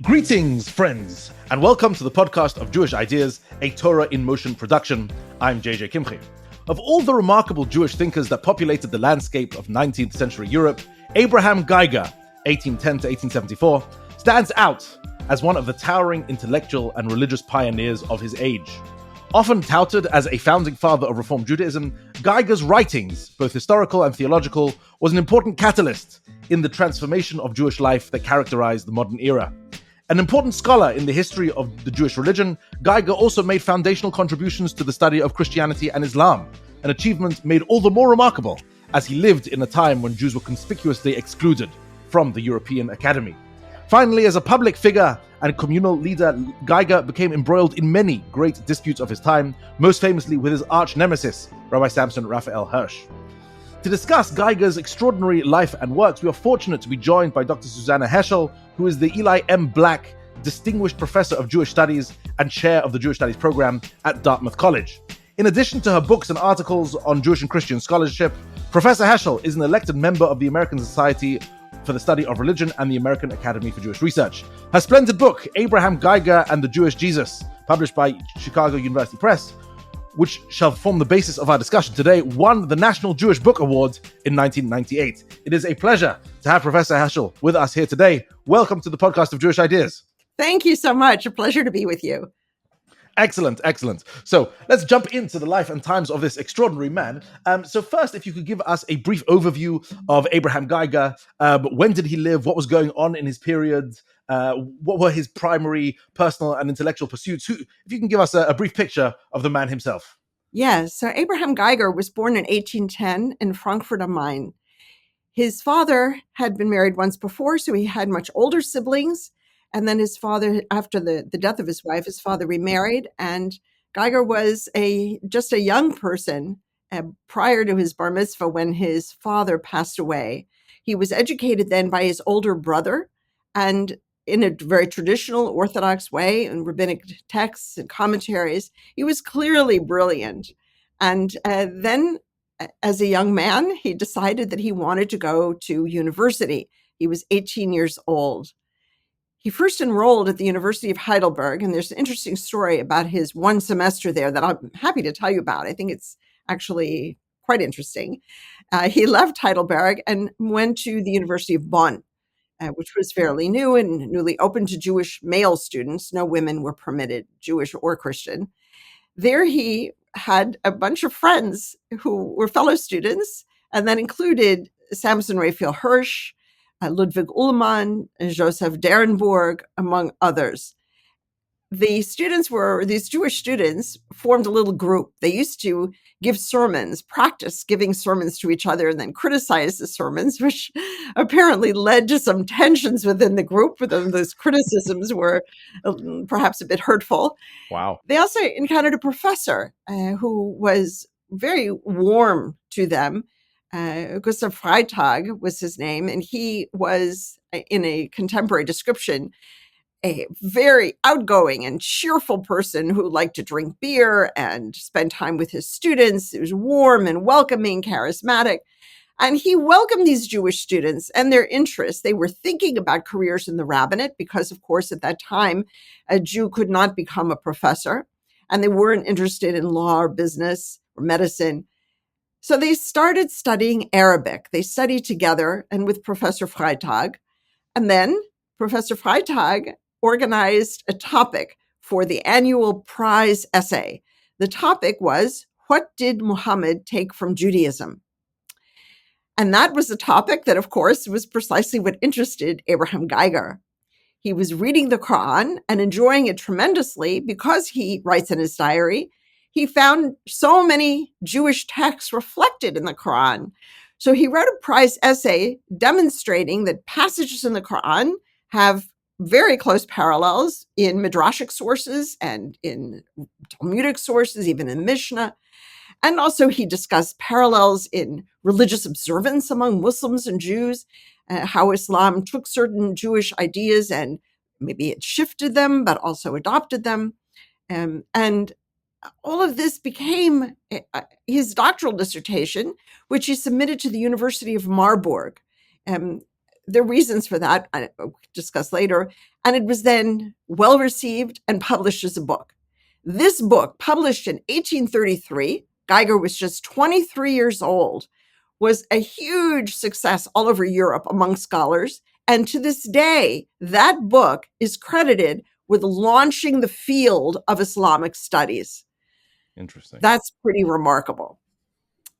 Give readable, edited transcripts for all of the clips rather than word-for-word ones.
Greetings, friends, and welcome to the podcast of Jewish Ideas, a Torah in Motion production. I'm JJ Kimchi. Of all the remarkable Jewish thinkers that populated the landscape of 19th century Europe, Abraham Geiger, 1810 to 1874, stands out as one of the towering intellectual and religious pioneers of his age. Often touted as a founding father of Reform Judaism, Geiger's writings, both historical and theological, was an important catalyst in the transformation of Jewish life that characterized the modern era. An important scholar in the history of the Jewish religion, Geiger also made foundational contributions to the study of Christianity and Islam, an achievement made all the more remarkable as he lived in a time when Jews were conspicuously excluded from the European Academy. Finally, as a public figure and communal leader, Geiger became embroiled in many great disputes of his time, most famously with his arch nemesis, Rabbi Samson Raphael Hirsch. To discuss Geiger's extraordinary life and works, we are fortunate to be joined by Dr. Susannah Heschel, who is the Eli M. Black Distinguished Professor of Jewish Studies and Chair of the Jewish Studies Program at Dartmouth College. In addition to her books and articles on Jewish and Christian scholarship, Professor Heschel is an elected member of the American Society for the Study of Religion and the American Academy for Jewish Research. Her splendid book, Abraham Geiger and the Jewish Jesus, published by Chicago University Press, which shall form the basis of our discussion today, won the National Jewish Book Award in 1998. It is a pleasure to have Professor Heschel with us here today. Welcome to the podcast of Jewish Ideas. Thank you so much. A pleasure to be with you. Excellent, excellent. So let's jump into the life and times of this extraordinary man. So first, if you could give us a brief overview of Abraham Geiger. When did he live? What was going on in his period? What were his primary personal and intellectual pursuits? If you can give us a brief picture of the man himself. Yes. So Abraham Geiger was born in 1810 in Frankfurt am Main. His father had been married once before, so he had much older siblings. And then his father, after the death of his wife, his father remarried. And Geiger was just a young person prior to his bar mitzvah when his father passed away. He was educated then by his older brother, and in a very traditional Orthodox way, in rabbinic texts and commentaries. He was clearly brilliant. And then, as a young man, he decided that he wanted to go to university. He was 18 years old. He first enrolled at the University of Heidelberg, and there's an interesting story about his one semester there that I'm happy to tell you about. I think it's actually quite interesting. He left Heidelberg and went to the University of Bonn, which was fairly new and newly open to Jewish male students. No women were permitted, Jewish or Christian. There he had a bunch of friends who were fellow students, and that included Samson Raphael Hirsch, Ludwig Ullmann, Joseph Derenburg, among others. These Jewish students formed a little group. They used to give sermons, practice giving sermons to each other, and then criticize the sermons, which apparently led to some tensions within the group. Those criticisms were perhaps a bit hurtful. Wow. They also encountered a professor who was very warm to them. Gustav Freitag was his name, and he was, in a contemporary description, a very outgoing and cheerful person who liked to drink beer and spend time with his students. He was warm and welcoming, charismatic. And he welcomed these Jewish students and their interests. They were thinking about careers in the rabbinate because, of course, at that time, a Jew could not become a professor, and they weren't interested in law or business or medicine. So they started studying Arabic. They studied together and with Professor Freitag. And then Professor Freitag organized a topic for the annual prize essay. The topic was, what did Muhammad take from Judaism? And that was a topic that, of course, was precisely what interested Abraham Geiger. He was reading the Quran and enjoying it tremendously because, he writes in his diary, he found so many Jewish texts reflected in the Quran. So he wrote a prize essay demonstrating that passages in the Quran have very close parallels in Midrashic sources and in Talmudic sources, even in Mishnah. And also he discussed parallels in religious observance among Muslims and Jews, how Islam took certain Jewish ideas and maybe it shifted them, but also adopted them. And all of this became his doctoral dissertation, which he submitted to the University of Marburg. there are reasons for that, I'll discuss later. And it was then well received and published as a book. This book, published in 1833, Geiger was just 23 years old, was a huge success all over Europe among scholars. And to this day, that book is credited with launching the field of Islamic studies. Interesting. That's pretty remarkable.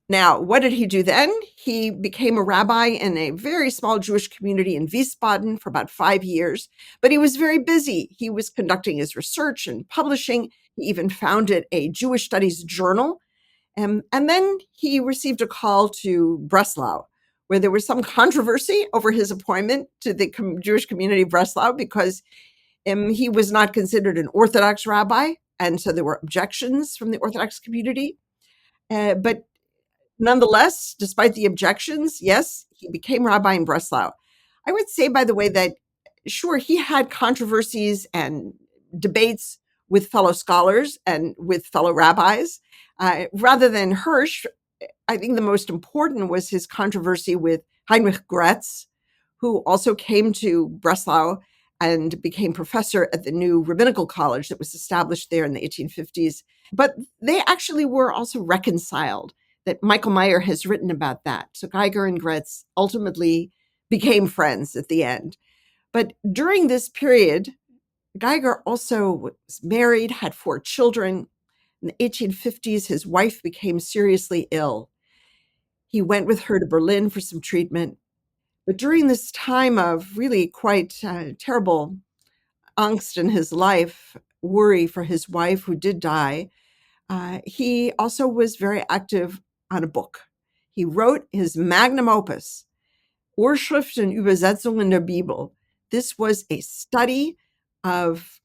Now, what did he do then? He became a rabbi in a very small Jewish community in Wiesbaden for about 5 years, but he was very busy. He was conducting his research and publishing. He even founded a Jewish studies journal. And then he received a call to Breslau, where there was some controversy over his appointment to the Jewish community of Breslau because he was not considered an Orthodox rabbi. And so there were objections from the Orthodox community. But nonetheless, despite the objections, yes, he became rabbi in Breslau. I would say, by the way, that sure, he had controversies and debates with fellow scholars and with fellow rabbis. Rather than Hirsch, I think the most important was his controversy with Heinrich Gretz, who also came to Breslau and became professor at the new rabbinical college that was established there in the 1850s. But they actually were also reconciled. That Michael Meyer has written about that. So Geiger and Gretz ultimately became friends at the end. But during this period, Geiger also was married, had 4 children. In the 1850s, his wife became seriously ill. He went with her to Berlin for some treatment. But during this time of really quite terrible angst in his life, worry for his wife who did die, he also was very active on a book. He wrote his magnum opus, Urschrift und Übersetzungen der Bibel. This was a study of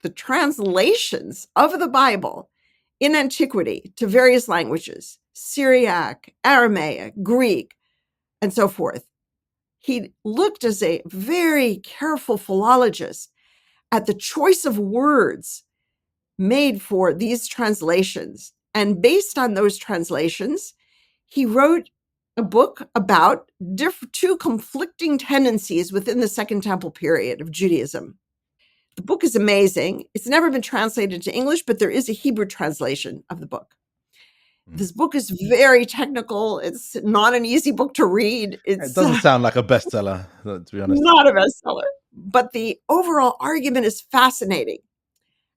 the translations of the Bible in antiquity to various languages, Syriac, Aramaic, Greek, and so forth. He looked as a very careful philologist at the choice of words made for these translations. And based on those translations, he wrote a book about 2 conflicting tendencies within the Second Temple period of Judaism. The book is amazing. It's never been translated into English, but there is a Hebrew translation of the book. This book is very technical. It's not an easy book to read. It doesn't sound like a bestseller, to be honest. Not a bestseller. But the overall argument is fascinating.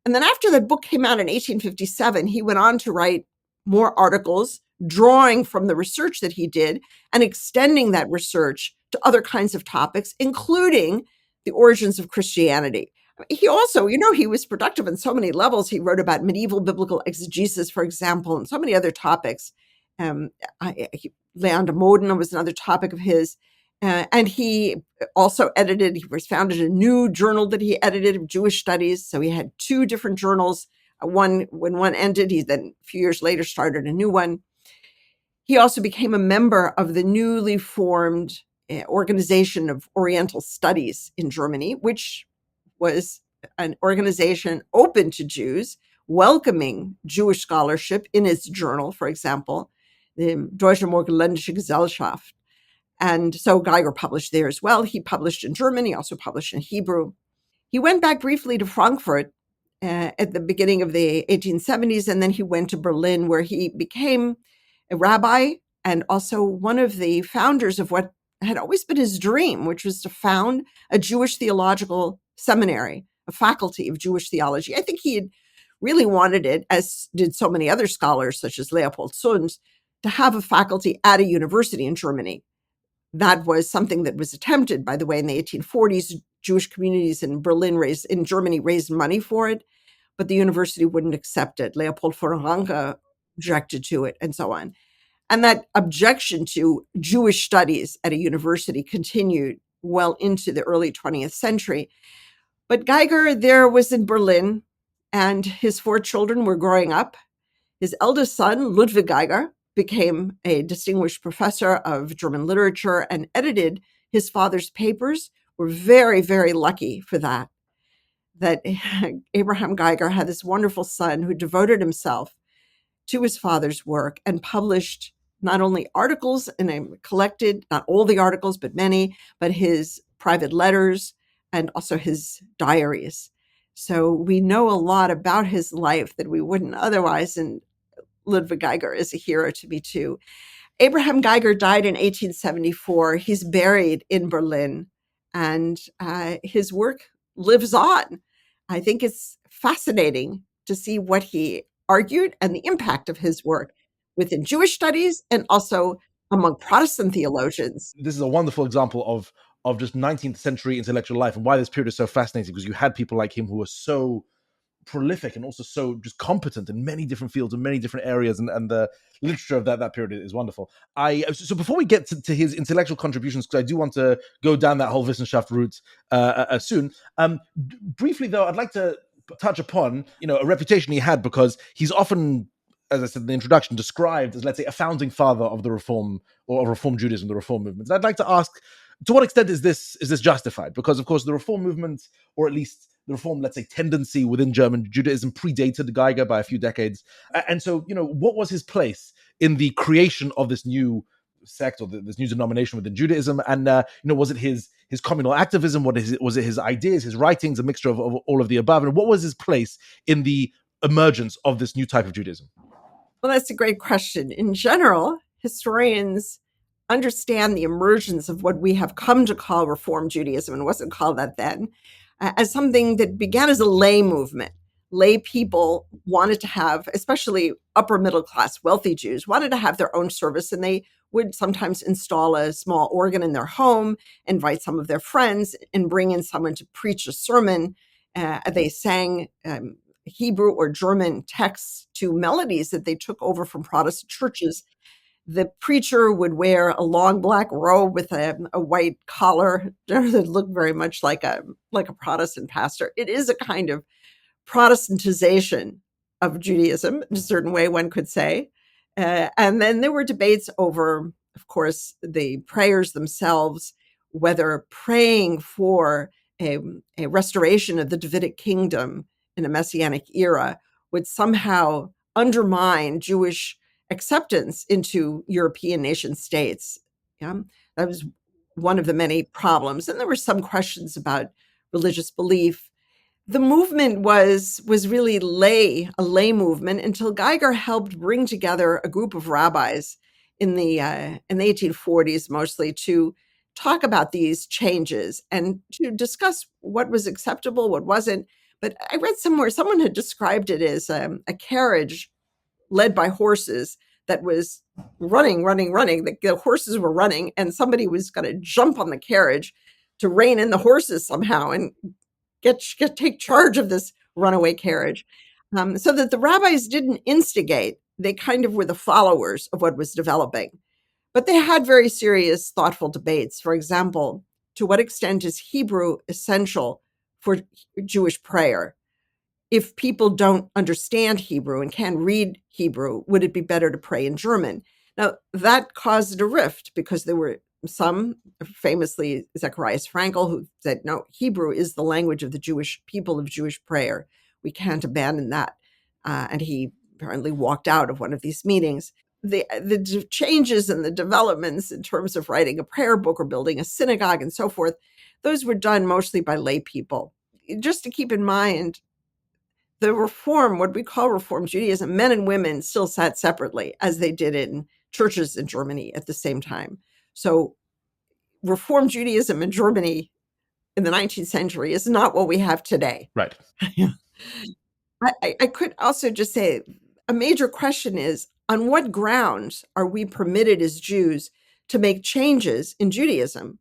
And then after that book came out in 1857, he went on to write more articles, drawing from the research that he did and extending that research to other kinds of topics, including the origins of Christianity. He also, he was productive on so many levels. He wrote about medieval biblical exegesis, for example, and so many other topics. Leon de Modena was another topic of his. And he also founded a new journal that he edited of Jewish studies. So he had 2 different journals. When one ended, he then a few years later started a new one. He also became a member of the newly formed Organization of Oriental Studies in Germany, which was an organization open to Jews, welcoming Jewish scholarship in its journal, for example, the Deutsche Morgenländische Gesellschaft. And so Geiger published there as well. He published in German. He also published in Hebrew. He went back briefly to Frankfurt at the beginning of the 1870s, and then he went to Berlin, where he became a rabbi and also one of the founders of what had always been his dream, which was to found a Jewish theological seminary, a faculty of Jewish theology. I think he had really wanted it, as did so many other scholars, such as Leopold Sund, to have a faculty at a university in Germany. That was something that was attempted, by the way, in the 1840s. Jewish communities in Germany raised money for it, but the university wouldn't accept it. Leopold von Ranke objected to it, and so on. And that objection to Jewish studies at a university continued well into the early 20th century. But Geiger there was in Berlin, and his 4 children were growing up. His eldest son, Ludwig Geiger, became a distinguished professor of German literature and edited his father's papers. We're very, very lucky for that Abraham Geiger had this wonderful son who devoted himself to his father's work and published not only articles, and I collected not all the articles, but many, but his private letters and also his diaries. So we know a lot about his life that we wouldn't otherwise, and Ludwig Geiger is a hero to me too. Abraham Geiger died in 1874. He's buried in Berlin, and his work lives on. I think it's fascinating to see what he argued and the impact of his work within Jewish studies and also among Protestant theologians. This is a wonderful example of just 19th century intellectual life, and why this period is so fascinating, because you had people like him who were so prolific and also so just competent in many different fields and many different areas, and the literature of that period is wonderful. So before we get to his intellectual contributions, because I do want to go down that whole Wissenschaft route soon, briefly though, I'd like to touch upon a reputation he had, because he's often, as I said in the introduction, described as, let's say, a founding father of the Reform, or of Reform Judaism, the Reform movement. And I'd like to ask, to what extent is this justified? Because of course the Reform movement, or at least the Reform, let's say, tendency within German Judaism, predated Geiger by a few decades. And so, what was his place in the creation of this new sect, or this new denomination within Judaism? And, was it his communal activism? Was it his ideas, his writings, a mixture of all of the above? And what was his place in the emergence of this new type of Judaism? Well, that's a great question. In general, historians understand the emergence of what we have come to call Reform Judaism, and it wasn't called that then, as something that began as a lay movement. Lay people wanted to have, especially upper middle class, wealthy Jews, wanted to have their own service, and they would sometimes install a small organ in their home, invite some of their friends, and bring in someone to preach a sermon. They sang Hebrew or German texts to melodies that they took over from Protestant churches. The preacher would wear a long black robe with a white collar that looked very much like a Protestant pastor. It is a kind of Protestantization of Judaism, in a certain way, one could say. And then there were debates over, of course, the prayers themselves, whether praying for a restoration of the Davidic kingdom in a Messianic era would somehow undermine Jewish acceptance into European nation states. Yeah, that was one of the many problems. And there were some questions about religious belief. The movement was really a lay movement, until Geiger helped bring together a group of rabbis in the 1840s, mostly, to talk about these changes and to discuss what was acceptable, what wasn't. But I read somewhere someone had described it as a carriage led by horses that was running. The horses were running, and somebody was going to jump on the carriage to rein in the horses somehow and take charge of this runaway carriage. So that the rabbis didn't instigate. They kind of were the followers of what was developing. But they had very serious, thoughtful debates. For example, to what extent is Hebrew essential for Jewish prayer? If people don't understand Hebrew and can't read Hebrew, would it be better to pray in German? Now, that caused a rift, because there were some, famously Zacharias Frankel, who said, no, Hebrew is the language of the Jewish people, of Jewish prayer. We can't abandon that. And he apparently walked out of one of these meetings. The changes and the developments in terms of writing a prayer book or building a synagogue and so forth, those were done mostly by lay people. Just to keep in mind, the Reform, what we call Reform Judaism, men and women still sat separately, as they did in churches in Germany at the same time. So Reform Judaism in Germany in the 19th century is not what we have today. Right. I could also just say a major question is, on what grounds are we permitted as Jews to make changes in Judaism?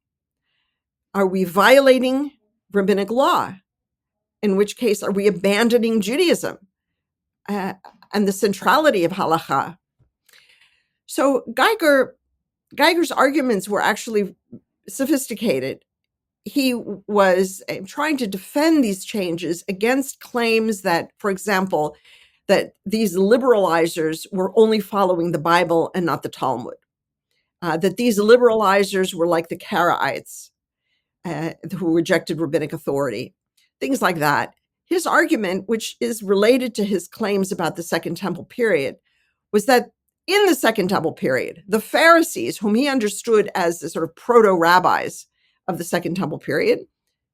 Are we violating rabbinic law? In which case, are we abandoning Judaism and the centrality of halakha? So Geiger's arguments were actually sophisticated. He was trying to defend these changes against claims that, for example, that these liberalizers were only following the Bible and not the Talmud, that these liberalizers were like the Karaites, who rejected rabbinic authority, things like that. His argument, which is related to his claims about the Second Temple period, was that in the Second Temple period, the Pharisees, whom he understood as the sort of proto-rabbis of the Second Temple period,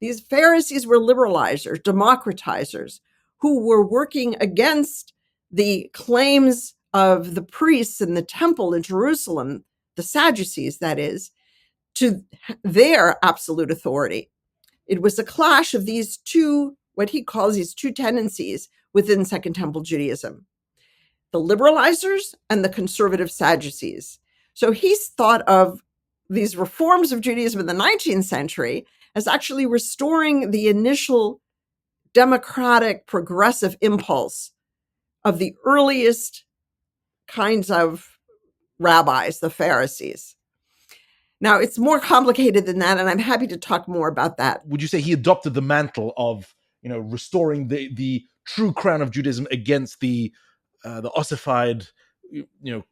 these Pharisees were liberalizers, democratizers, who were working against the claims of the priests in the temple in Jerusalem, the Sadducees, that is, to their absolute authority. It was a clash of these two, what he calls these two tendencies within Second Temple Judaism, the liberalizers and the conservative Sadducees. So he's thought of these reforms of Judaism in the 19th century as actually restoring the initial democratic progressive impulse of the earliest kinds of rabbis, the Pharisees. Now, it's more complicated than that, and I'm happy to talk more about that. Would you say he adopted the mantle of, restoring the true crown of Judaism against the ossified,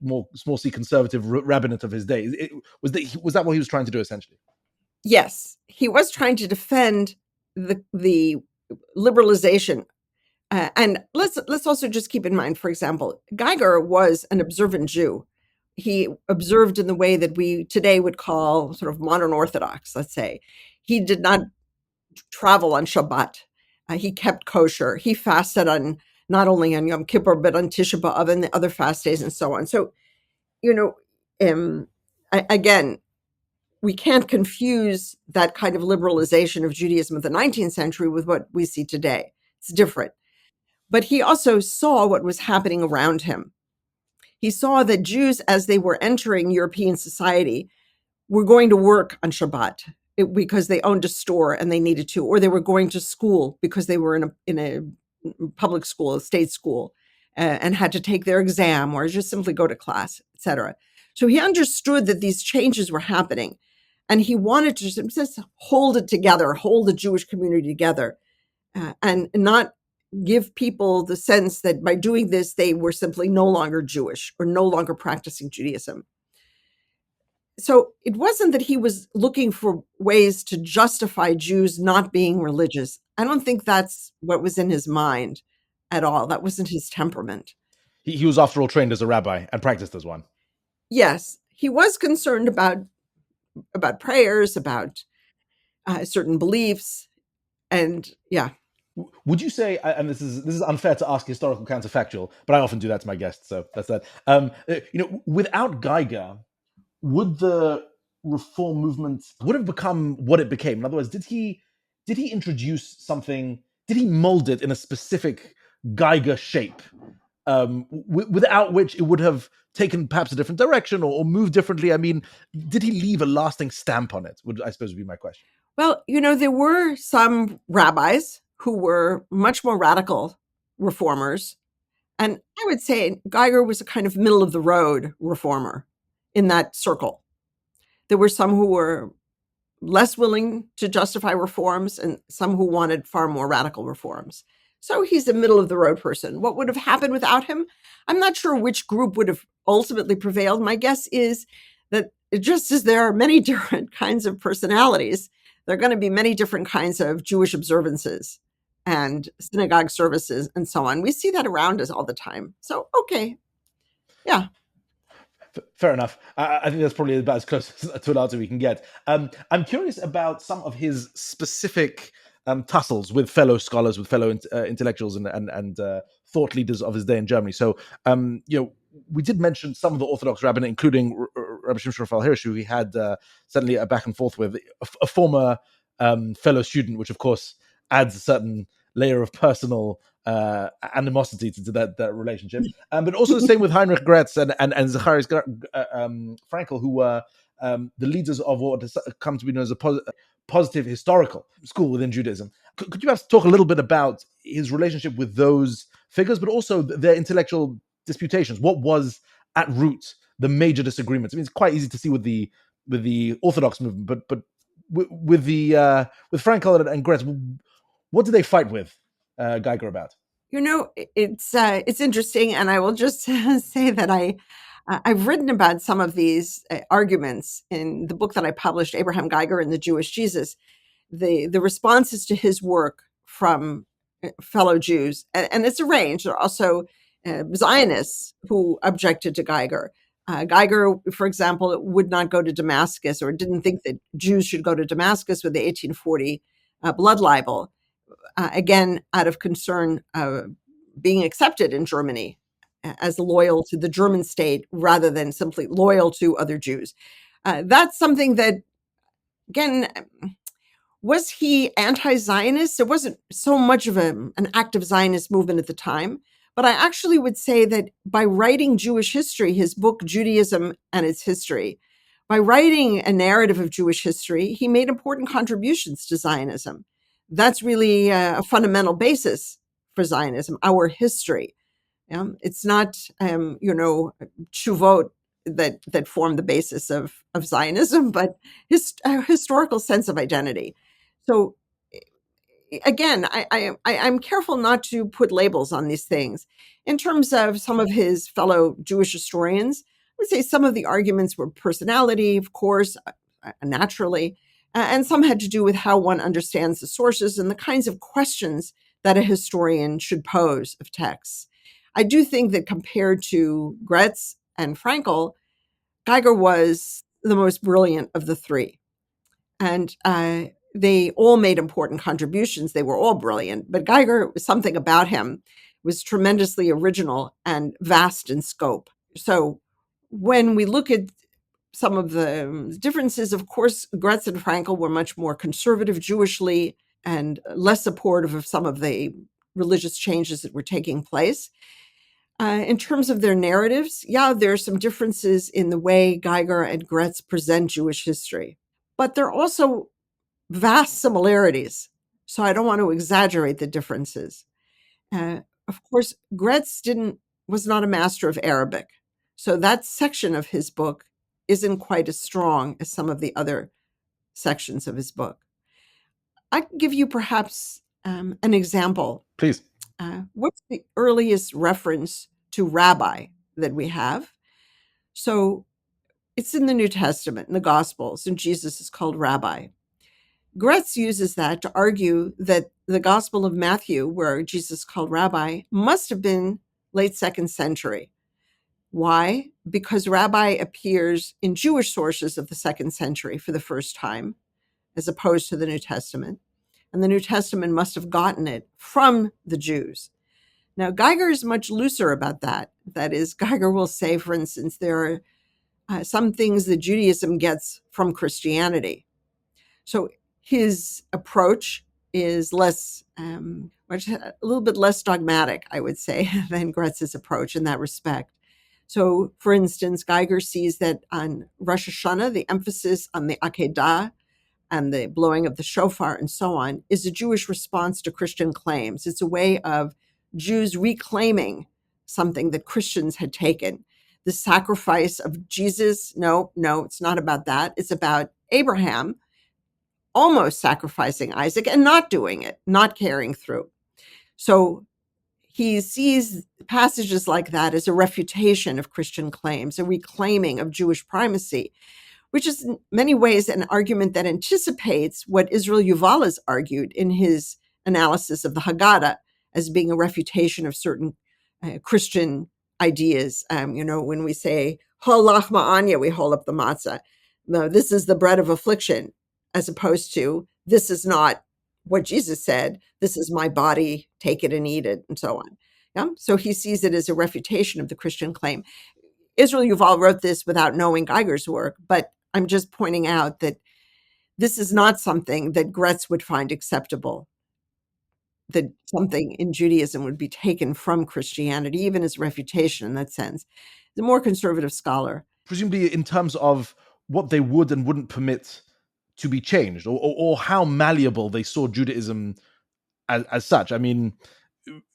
more small c conservative rabbinate of his day? Was that what he was trying to do essentially? Yes, he was trying to defend the liberalization. And let's also just keep in mind, for example, Geiger was an observant Jew. He observed in the way that we today would call sort of modern Orthodox, let's say. He did not travel on Shabbat. He kept kosher. He fasted on not only on Yom Kippur, but on Tisha B'Av and the other fast days and so on. So, again, we can't confuse that kind of liberalization of Judaism of the 19th century with what we see today. It's different. But he also saw what was happening around him. He saw that Jews, as they were entering European society, were going to work on Shabbat because they owned a store and they needed to, or they were going to school because they were in a public school, a state school, and had to take their exam or just simply go to class, etc. So he understood that these changes were happening, and he wanted to just hold it together, hold the Jewish community together, and not give people the sense that by doing this, they were simply no longer Jewish or no longer practicing Judaism. So it wasn't that he was looking for ways to justify Jews not being religious. I don't think that's what was in his mind at all. That wasn't his temperament. He was, after all, trained as a rabbi and practiced as one. Yes, he was concerned about prayers, about certain beliefs, and yeah. Would you say, and this is unfair to ask historical counterfactual, but I often do that to my guests, so that's that. Without Geiger, would the reform movement would have become what it became? In other words, did he introduce something? Did he mold it in a specific Geiger shape, without which it would have taken perhaps a different direction or moved differently? I mean, did he leave a lasting stamp on it? I suppose would be my question. Well, there were some rabbis who were much more radical reformers. And I would say Geiger was a kind of middle of the road reformer in that circle. There were some who were less willing to justify reforms and some who wanted far more radical reforms. So he's a middle of the road person. What would have happened without him? I'm not sure which group would have ultimately prevailed. My guess is that just as there are many different kinds of personalities, there are going to be many different kinds of Jewish observances and synagogue services and so on. We see that around us all the time. So, okay. Yeah. Fair enough. I think that's probably about as close to an answer we can get. I'm curious about some of his specific tussles with fellow scholars, with fellow intellectuals and thought leaders of his day in Germany. So, we did mention some of the Orthodox rabbinate, including Rabbi Shimshon Raphael Hirsch, who he had certainly a back and forth with, a former fellow student, which of course adds a certain layer of personal animosity to that relationship. But also the same with Heinrich Gretz and Zacharias Frankel, who were the leaders of what has come to be known as a positive historical school within Judaism. Could you perhaps talk a little bit about his relationship with those figures, but also their intellectual disputations? What was at root the major disagreements? I mean, it's quite easy to see with the Orthodox movement, but with Frankel and Gretz, what did they fight with Geiger about? It's interesting, and I will just say that I've written about some of these arguments in the book that I published, Abraham Geiger and the Jewish Jesus. The responses to his work from fellow Jews, and it's a range. There are also Zionists who objected to Geiger. Geiger, for example, would not go to Damascus or didn't think that Jews should go to Damascus with the 1840 blood libel, again, out of concern being accepted in Germany as loyal to the German state rather than simply loyal to other Jews. That's something that, again, was he anti-Zionist? There wasn't so much of an active Zionist movement at the time, but I actually would say that by writing Jewish history, his book, Judaism and Its History, by writing a narrative of Jewish history, he made important contributions to Zionism. That's really a fundamental basis for Zionism, our history. It's not, tshuvot that form the basis of Zionism, but a historical sense of identity. So again, I'm careful not to put labels on these things. In terms of some of his fellow Jewish historians, I would say some of the arguments were personality, of course, naturally, and some had to do with how one understands the sources and the kinds of questions that a historian should pose of texts. I do think that compared to Gretz and Frankel, Geiger was the most brilliant of the three. And they all made important contributions. They were all brilliant. But Geiger, something about him was tremendously original and vast in scope. So when we look at some of the differences, of course, Gretz and Frankel were much more conservative Jewishly and less supportive of some of the religious changes that were taking place. In terms of their narratives, there are some differences in the way Geiger and Gretz present Jewish history, but there are also vast similarities. So I don't want to exaggerate the differences. Of course, Gretz was not a master of Arabic, so that section of his book isn't quite as strong as some of the other sections of his book. I can give you perhaps an example. Please. What's the earliest reference to rabbi that we have? So it's in the New Testament, in the Gospels, and Jesus is called rabbi. Gretz uses that to argue that the Gospel of Matthew, where Jesus is called rabbi, must have been late 2nd century. Why? Because rabbi appears in Jewish sources of the 2nd century for the first time, as opposed to the New Testament. And the New Testament must have gotten it from the Jews. Now, Geiger is much looser about that. That is, Geiger will say, for instance, there are some things that Judaism gets from Christianity. So his approach is a little bit less dogmatic, I would say, than Gretz's approach in that respect. So, for instance, Geiger sees that on Rosh Hashanah, the emphasis on the Akedah and the blowing of the shofar and so on is a Jewish response to Christian claims. It's a way of Jews reclaiming something that Christians had taken. The sacrifice of Jesus, no, it's not about that. It's about Abraham almost sacrificing Isaac and not doing it, not carrying through. So he sees passages like that as a refutation of Christian claims, a reclaiming of Jewish primacy, which is in many ways an argument that anticipates what Israel Yuval has argued in his analysis of the Haggadah as being a refutation of certain Christian ideas. When we say, Halach ma'anya, we hold up the matzah. No, this is the bread of affliction, as opposed to, this is not what Jesus said, this is my body, take it and eat it, and so on. Yeah? So he sees it as a refutation of the Christian claim. Israel Yuval wrote this without knowing Geiger's work, but I'm just pointing out that this is not something that Gretz would find acceptable, that something in Judaism would be taken from Christianity, even as refutation in that sense. The more conservative scholar. Presumably in terms of what they would and wouldn't permit to be changed, or how malleable they saw Judaism as such. I mean,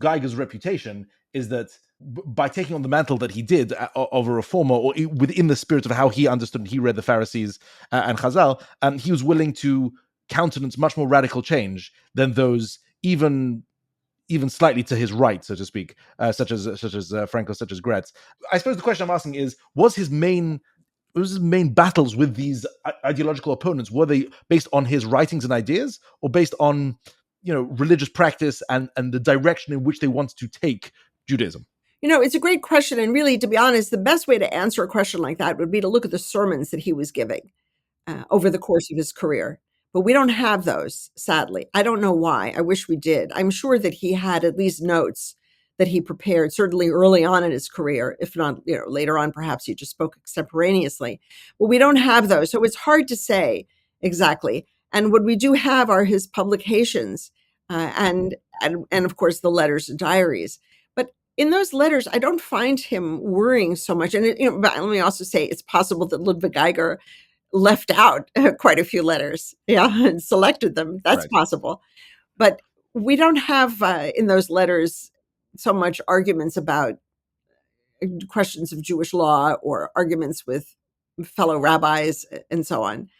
Geiger's reputation is that by taking on the mantle that he did of a reformer, or within the spirit of how he understood, he read the Pharisees and Chazal, he was willing to countenance much more radical change than those even slightly to his right, so to speak, such as Frankel, such as Gretz. I suppose the question I'm asking is, was his main battles with these ideological opponents, were they based on his writings and ideas, or based on religious practice and the direction in which they wanted to take Judaism? It's a great question. And really, to be honest, the best way to answer a question like that would be to look at the sermons that he was giving over the course of his career. But we don't have those, sadly. I don't know why. I wish we did. I'm sure that he had at least notes that he prepared, certainly early on in his career. If not, later on, perhaps he just spoke extemporaneously. But we don't have those. So it's hard to say exactly. And what we do have are his publications and of course, the letters and diaries. But in those letters, I don't find him worrying so much. And, but let me also say it's possible that Ludwig Geiger left out quite a few letters, and selected them. That's possible. But we don't have in those letters so much arguments about questions of Jewish law or arguments with fellow rabbis and so on.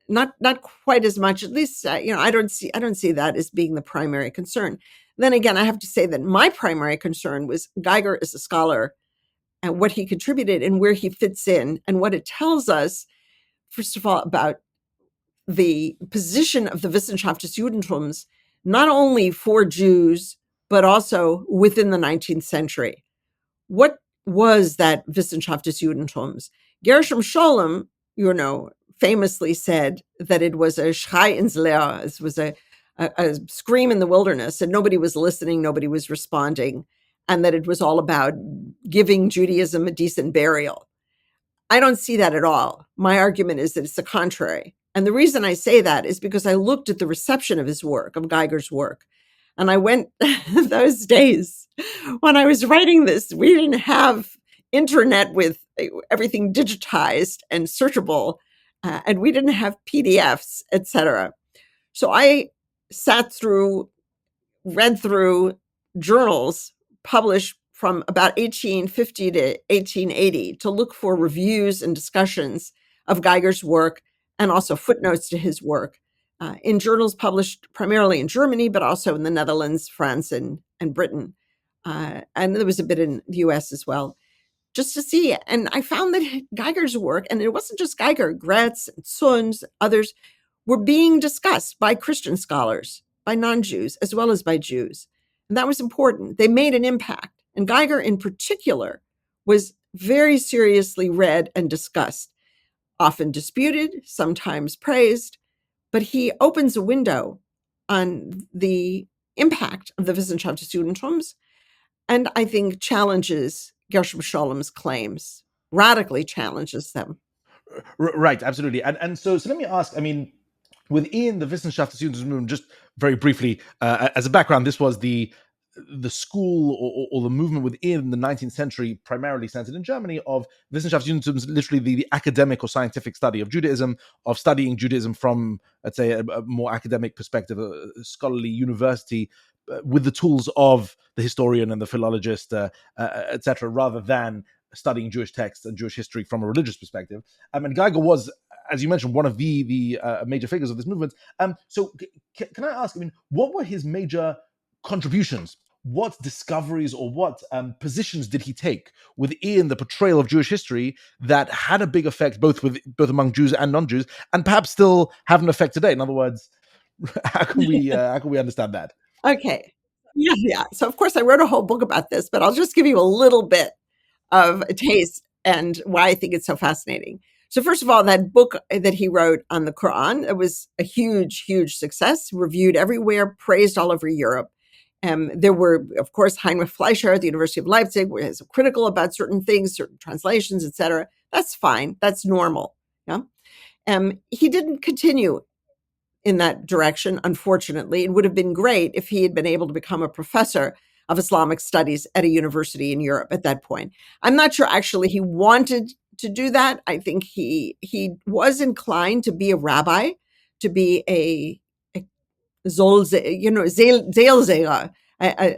Not quite as much. At least I don't see that as being the primary concern. Then again, I have to say that my primary concern was Geiger as a scholar and what he contributed and where he fits in and what it tells us, first of all, about the position of the Wissenschaft des Judentums, not only for Jews, but also within the 19th century. What was that Wissenschaft des Judentums? Gershom Scholem, famously said that it was a Schrei ins Leere. It was a scream in the wilderness, and nobody was listening, nobody was responding, and that it was all about giving Judaism a decent burial. I don't see that at all. My argument is that it's the contrary. And the reason I say that is because I looked at the reception of his work, of Geiger's work, and I went those days when I was writing this, we didn't have internet with everything digitized and searchable, and we didn't have PDFs, etc. So I read through journals published from about 1850 to 1880 to look for reviews and discussions of Geiger's work and also footnotes to his work in journals published primarily in Germany, but also in the Netherlands, France, and Britain. And there was a bit in the US as well, just to see it. And I found that Geiger's work, and it wasn't just Geiger, Gretz, and Sunz, others, were being discussed by Christian scholars, by non-Jews, as well as by Jews. And that was important. They made an impact. And Geiger in particular was very seriously read and discussed, often disputed, sometimes praised, but he opens a window on the impact of the Wissenschaft des Judentums, and I think challenges Gershom Scholem's claims, radically challenges them. Right, absolutely. And so let me ask, within the Wissenschaft des Judentums movement, just very briefly, as a background, this was the school or the movement within the 19th century, primarily centered in Germany, of Wissenschaft des Judentums, literally the academic or scientific study of Judaism, of studying Judaism from, let's say, a more academic perspective, a scholarly university, with the tools of the historian and the philologist, etc., rather than studying Jewish texts and Jewish history from a religious perspective. And Geiger was, as you mentioned, one of the major figures of this movement. So can I ask, what were his major contributions? What discoveries or what positions did he take within the portrayal of Jewish history that had a big effect both among Jews and non-Jews, and perhaps still have an effect today? In other words, how can we understand that? Okay. Yeah. So of course I wrote a whole book about this, but I'll just give you a little bit of a taste and why I think it's so fascinating. So first of all, that book that he wrote on the Quran, it was a huge, huge success, reviewed everywhere, praised all over Europe. There were, of course, Heinrich Fleischer at the University of Leipzig was critical about certain things, certain translations, etc. That's fine. That's normal. Yeah. He didn't continue in that direction, unfortunately. It would have been great if he had been able to become a professor of Islamic studies at a university in Europe at that point. I'm not sure actually he wanted to do that. I think he was inclined to be a rabbi, to be a Seelsorger,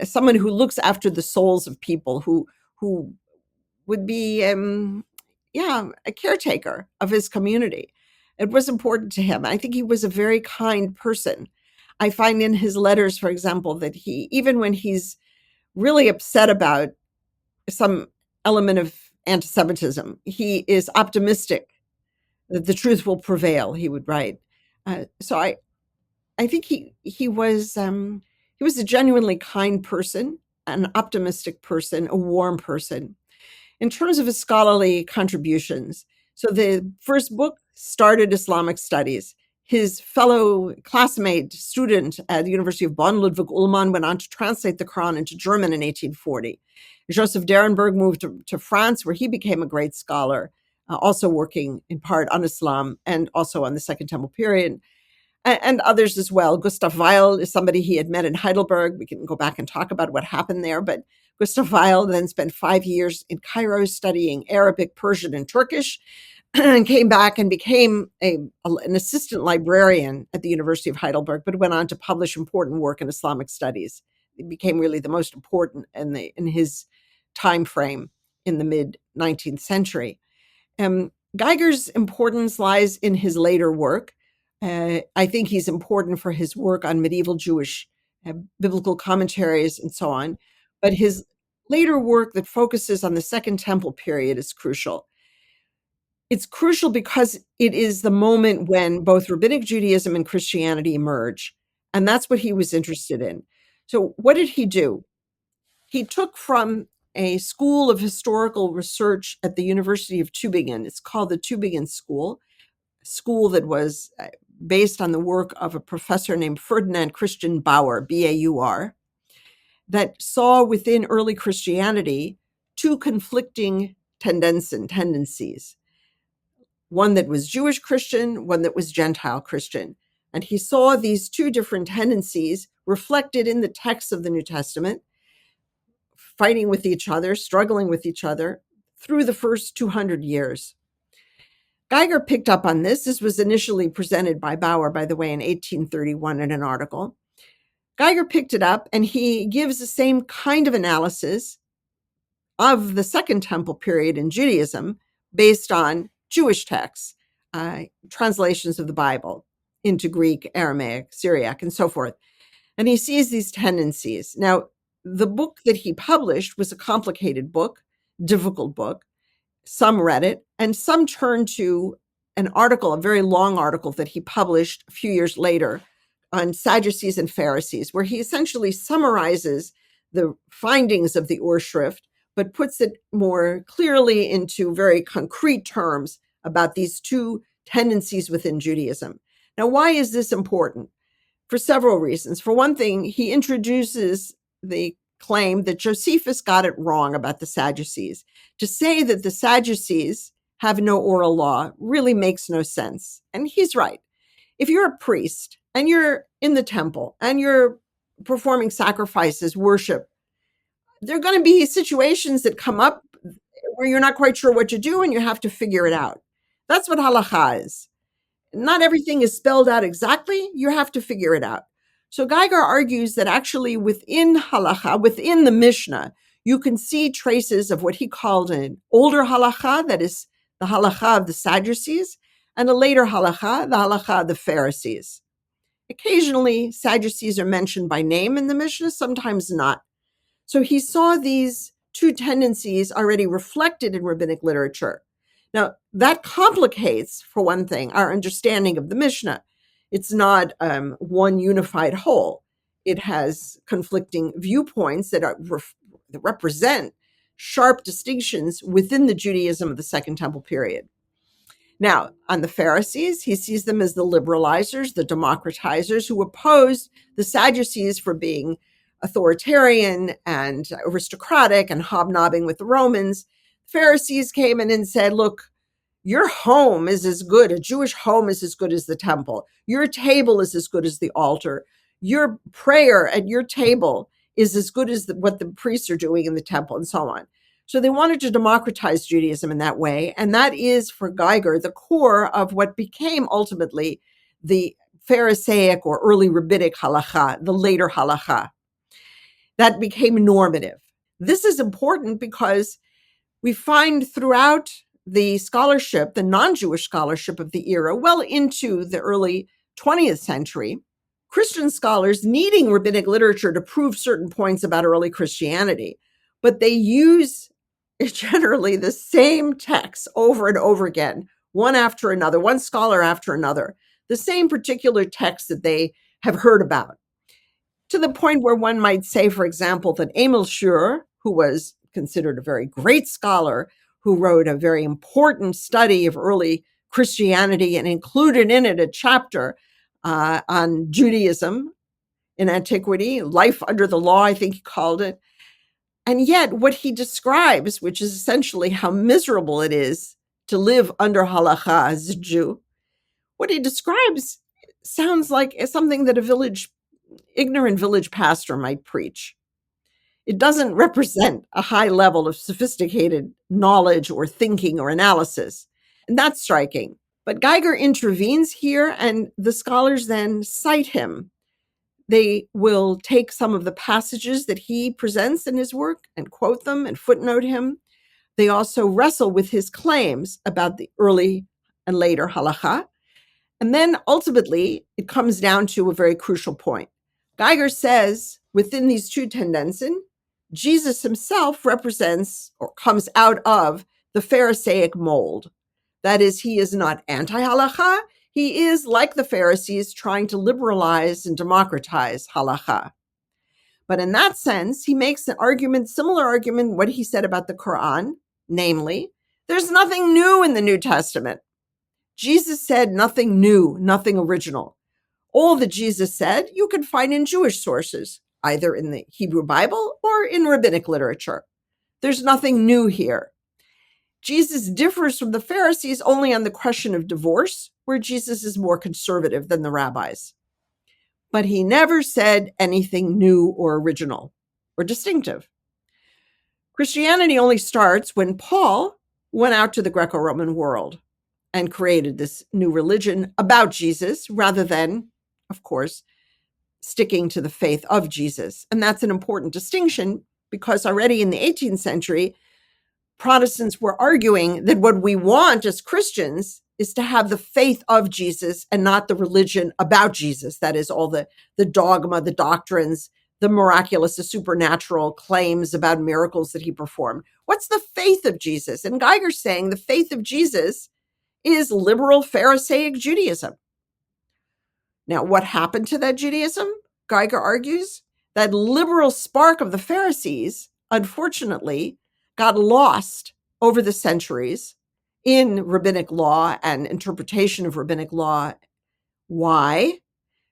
someone who looks after the souls of people, who would be a caretaker of his community. It was important to him. I think he was a very kind person. I find in his letters, for example, that he, even when he's really upset about some element of anti-Semitism, he is optimistic that the truth will prevail, he would write. So I think he was a genuinely kind person. an optimistic person, a warm person. In terms of his scholarly contributions, so the first book started Islamic studies. His fellow classmate student at the University of Bonn, Ludwig Ullmann, went on to translate the Quran into German in 1840. Joseph Derenberg moved to France, where he became a great scholar, also working in part on Islam and also on the Second Temple period, and others as well. Gustav Weil is somebody he had met in Heidelberg. We can go back and talk about what happened there, but Gustav Weil then spent 5 years in Cairo studying Arabic, Persian, and Turkish, and came back and became an assistant librarian at the University of Heidelberg, but went on to publish important work in Islamic studies. It became really the most important in his time frame in the mid-19th century. Geiger's importance lies in his later work. I think he's important for his work on medieval Jewish biblical commentaries and so on. But his later work that focuses on the Second Temple period is crucial. It's crucial because it is the moment when both Rabbinic Judaism and Christianity emerge. And that's what he was interested in. So what did he do? He took from a school of historical research at the University of Tübingen. It's called the Tübingen School, a school that was based on the work of a professor named Ferdinand Christian Bauer, B-A-U-R, that saw within early Christianity two conflicting tendencies. One that was Jewish Christian, one that was Gentile Christian. And he saw these two different tendencies reflected in the texts of the New Testament, fighting with each other, struggling with each other through the first 200 years. Geiger picked up on this. This was initially presented by Bauer, by the way, in 1831 in an article. Geiger picked it up, and he gives the same kind of analysis of the Second Temple period in Judaism based on Jewish texts, translations of the Bible into Greek, Aramaic, Syriac, and so forth. And he sees these tendencies. Now, the book that he published was a complicated book, difficult book. Some read it, and some turned to an article, a very long article that he published a few years later on Sadducees and Pharisees, where he essentially summarizes the findings of the Urschrift, but puts it more clearly into very concrete terms about these two tendencies within Judaism. Now, why is this important? For several reasons. For one thing, he introduces the claim that Josephus got it wrong about the Sadducees. To say that the Sadducees have no oral law really makes no sense. And he's right. If you're a priest and you're in the temple and you're performing sacrifices, worship, there are going to be situations that come up where you're not quite sure what to do and you have to figure it out. That's what halakha is. Not everything is spelled out exactly. You have to figure it out. So Geiger argues that actually within halakha, within the Mishnah, you can see traces of what he called an older halakha, that is the halakha of the Sadducees, and a later halakha, the halakha of the Pharisees. Occasionally, Sadducees are mentioned by name in the Mishnah, sometimes not. So he saw these two tendencies already reflected in rabbinic literature. Now, that complicates, for one thing, our understanding of the Mishnah. It's not one unified whole. It has conflicting viewpoints that represent sharp distinctions within the Judaism of the Second Temple period. Now, on the Pharisees, he sees them as the liberalizers, the democratizers, who opposed the Sadducees for being authoritarian and aristocratic and hobnobbing with the Romans. Pharisees came in and said, look, your home is as good, a Jewish home is as good as the temple. Your table is as good as the altar. Your prayer at your table is as good as what the priests are doing in the temple, and so on. So they wanted to democratize Judaism in that way. And that is, for Geiger, the core of what became ultimately the Pharisaic or early rabbinic halakha, the later halakha. That became normative. This is important because we find throughout the scholarship, the non-Jewish scholarship of the era, well into the early 20th century, Christian scholars needing rabbinic literature to prove certain points about early Christianity, but they use generally the same texts over and over again, one after another, one scholar after another, the same particular text that they have heard about. to the point where one might say, for example, that Emil Schur, who was considered a very great scholar, who wrote a very important study of early Christianity and included in it a chapter on Judaism in antiquity, life under the law, I think he called it. And yet what he describes, which is essentially how miserable it is to live under halakha as a Jew, what he describes sounds like something that a ignorant village pastor might preach. It doesn't represent a high level of sophisticated knowledge or thinking or analysis. And that's striking. But Geiger intervenes here, and the scholars then cite him. They will take some of the passages that he presents in his work and quote them and footnote him. They also wrestle with his claims about the early and later halakha. And then ultimately, it comes down to a very crucial point. Geiger says, within these two tendenzen, Jesus himself represents or comes out of the Pharisaic mold. That is, he is not anti-halakha. He is, like the Pharisees, trying to liberalize and democratize halakha. But in that sense, he makes an argument, similar argument, what he said about the Quran, namely, there's nothing new in the New Testament. Jesus said nothing new, nothing original. All that Jesus said you can find in Jewish sources, either in the Hebrew Bible or in rabbinic literature. There's nothing new here. Jesus differs from the Pharisees only on the question of divorce, where Jesus is more conservative than the rabbis. But he never said anything new or original or distinctive. Christianity only starts when Paul went out to the Greco-Roman world and created this new religion about Jesus rather than, of course, sticking to the faith of Jesus. And that's an important distinction because already in the 18th century, Protestants were arguing that what we want as Christians is to have the faith of Jesus and not the religion about Jesus. That is all the dogma, the doctrines, the miraculous, the supernatural claims about miracles that he performed. What's the faith of Jesus? And Geiger's saying the faith of Jesus is liberal Pharisaic Judaism. Now, what happened to that Judaism? Geiger argues that liberal spark of the Pharisees, unfortunately, got lost over the centuries in rabbinic law and interpretation of rabbinic law. Why?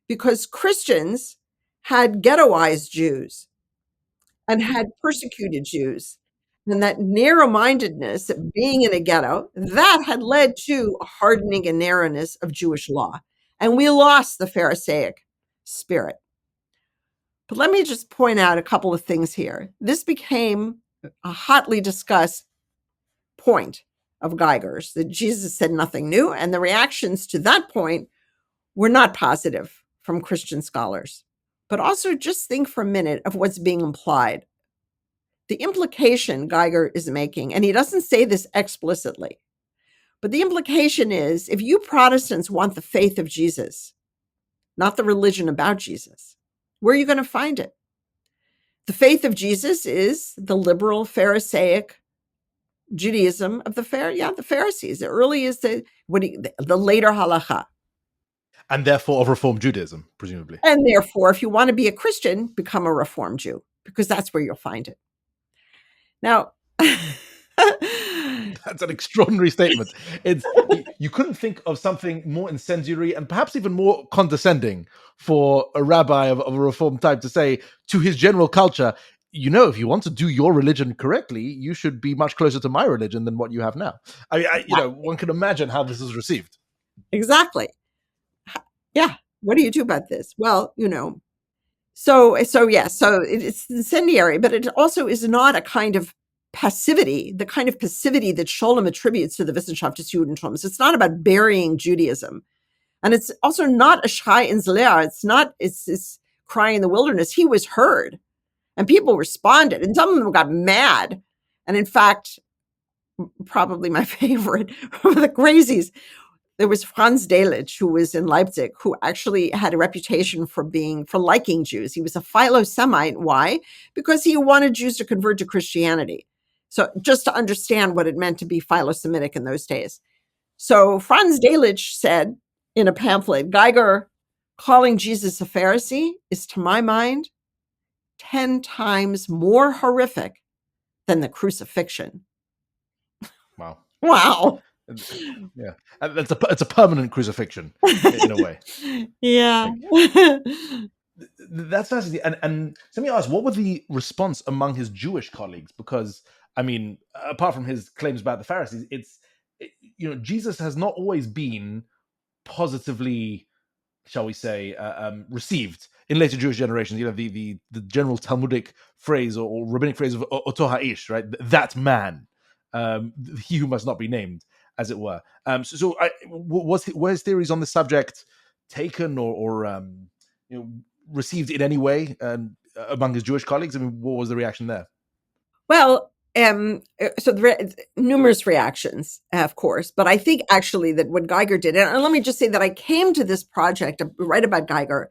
Because Christians had ghettoized Jews and had persecuted Jews. And that narrow-mindedness, being in a ghetto, that had led to a hardening and narrowness of Jewish law. And we lost the Pharisaic spirit. But let me just point out a couple of things here. This became a hotly discussed point of Geiger's, that Jesus said nothing new, and the reactions to that point were not positive from Christian scholars. But also just think for a minute of what's being implied. The implication Geiger is making, and he doesn't say this explicitly, but the implication is if you Protestants want the faith of Jesus, not the religion about Jesus, where are you going to find it? The faith of Jesus is the liberal Pharisaic Judaism of the Pharisees. The early is the later halakha. And therefore of Reform Judaism, presumably. And therefore, if you want to be a Christian, become a Reform Jew, because that's where you'll find it. Now, that's an extraordinary statement. You couldn't think of something more incendiary and perhaps even more condescending for a rabbi of a Reform type to say to his general culture, if you want to do your religion correctly, you should be much closer to my religion than what you have now. One can imagine how this is received. Exactly. Yeah. What do you do about this? Well, So it's incendiary, but it also is not a kind of passivity, the kind of passivity that Scholem attributes to the Wissenschaft des Judentums. It's not about burying Judaism. And it's also not a Schrei ins Leer. It's crying in the wilderness. He was heard and people responded and some of them got mad. And in fact, probably my favorite of the crazies, there was Franz Delitzsch, who was in Leipzig, who actually had a reputation for liking Jews. He was a philo-Semite. Why? Because he wanted Jews to convert to Christianity. So just to understand what it meant to be philo-Semitic in those days. So Franz Delitzsch said in a pamphlet, Geiger calling Jesus a Pharisee is, to my mind, 10 times more horrific than the crucifixion. Wow. Wow. Yeah. It's a permanent crucifixion in a way. Yeah. That's fascinating. And so let me ask, what were the response among his Jewish colleagues? Because, I mean, apart from his claims about the Pharisees, Jesus has not always been positively, shall we say, received in later Jewish generations. The general Talmudic phrase or rabbinic phrase of Oto Ha'ish, right? That man, he who must not be named, as it were. Were his theories on the subject taken or received in any way among his Jewish colleagues? I mean, what was the reaction there? Well, numerous reactions, of course, but I think actually that what Geiger did, and let me just say that I came to this project to write about Geiger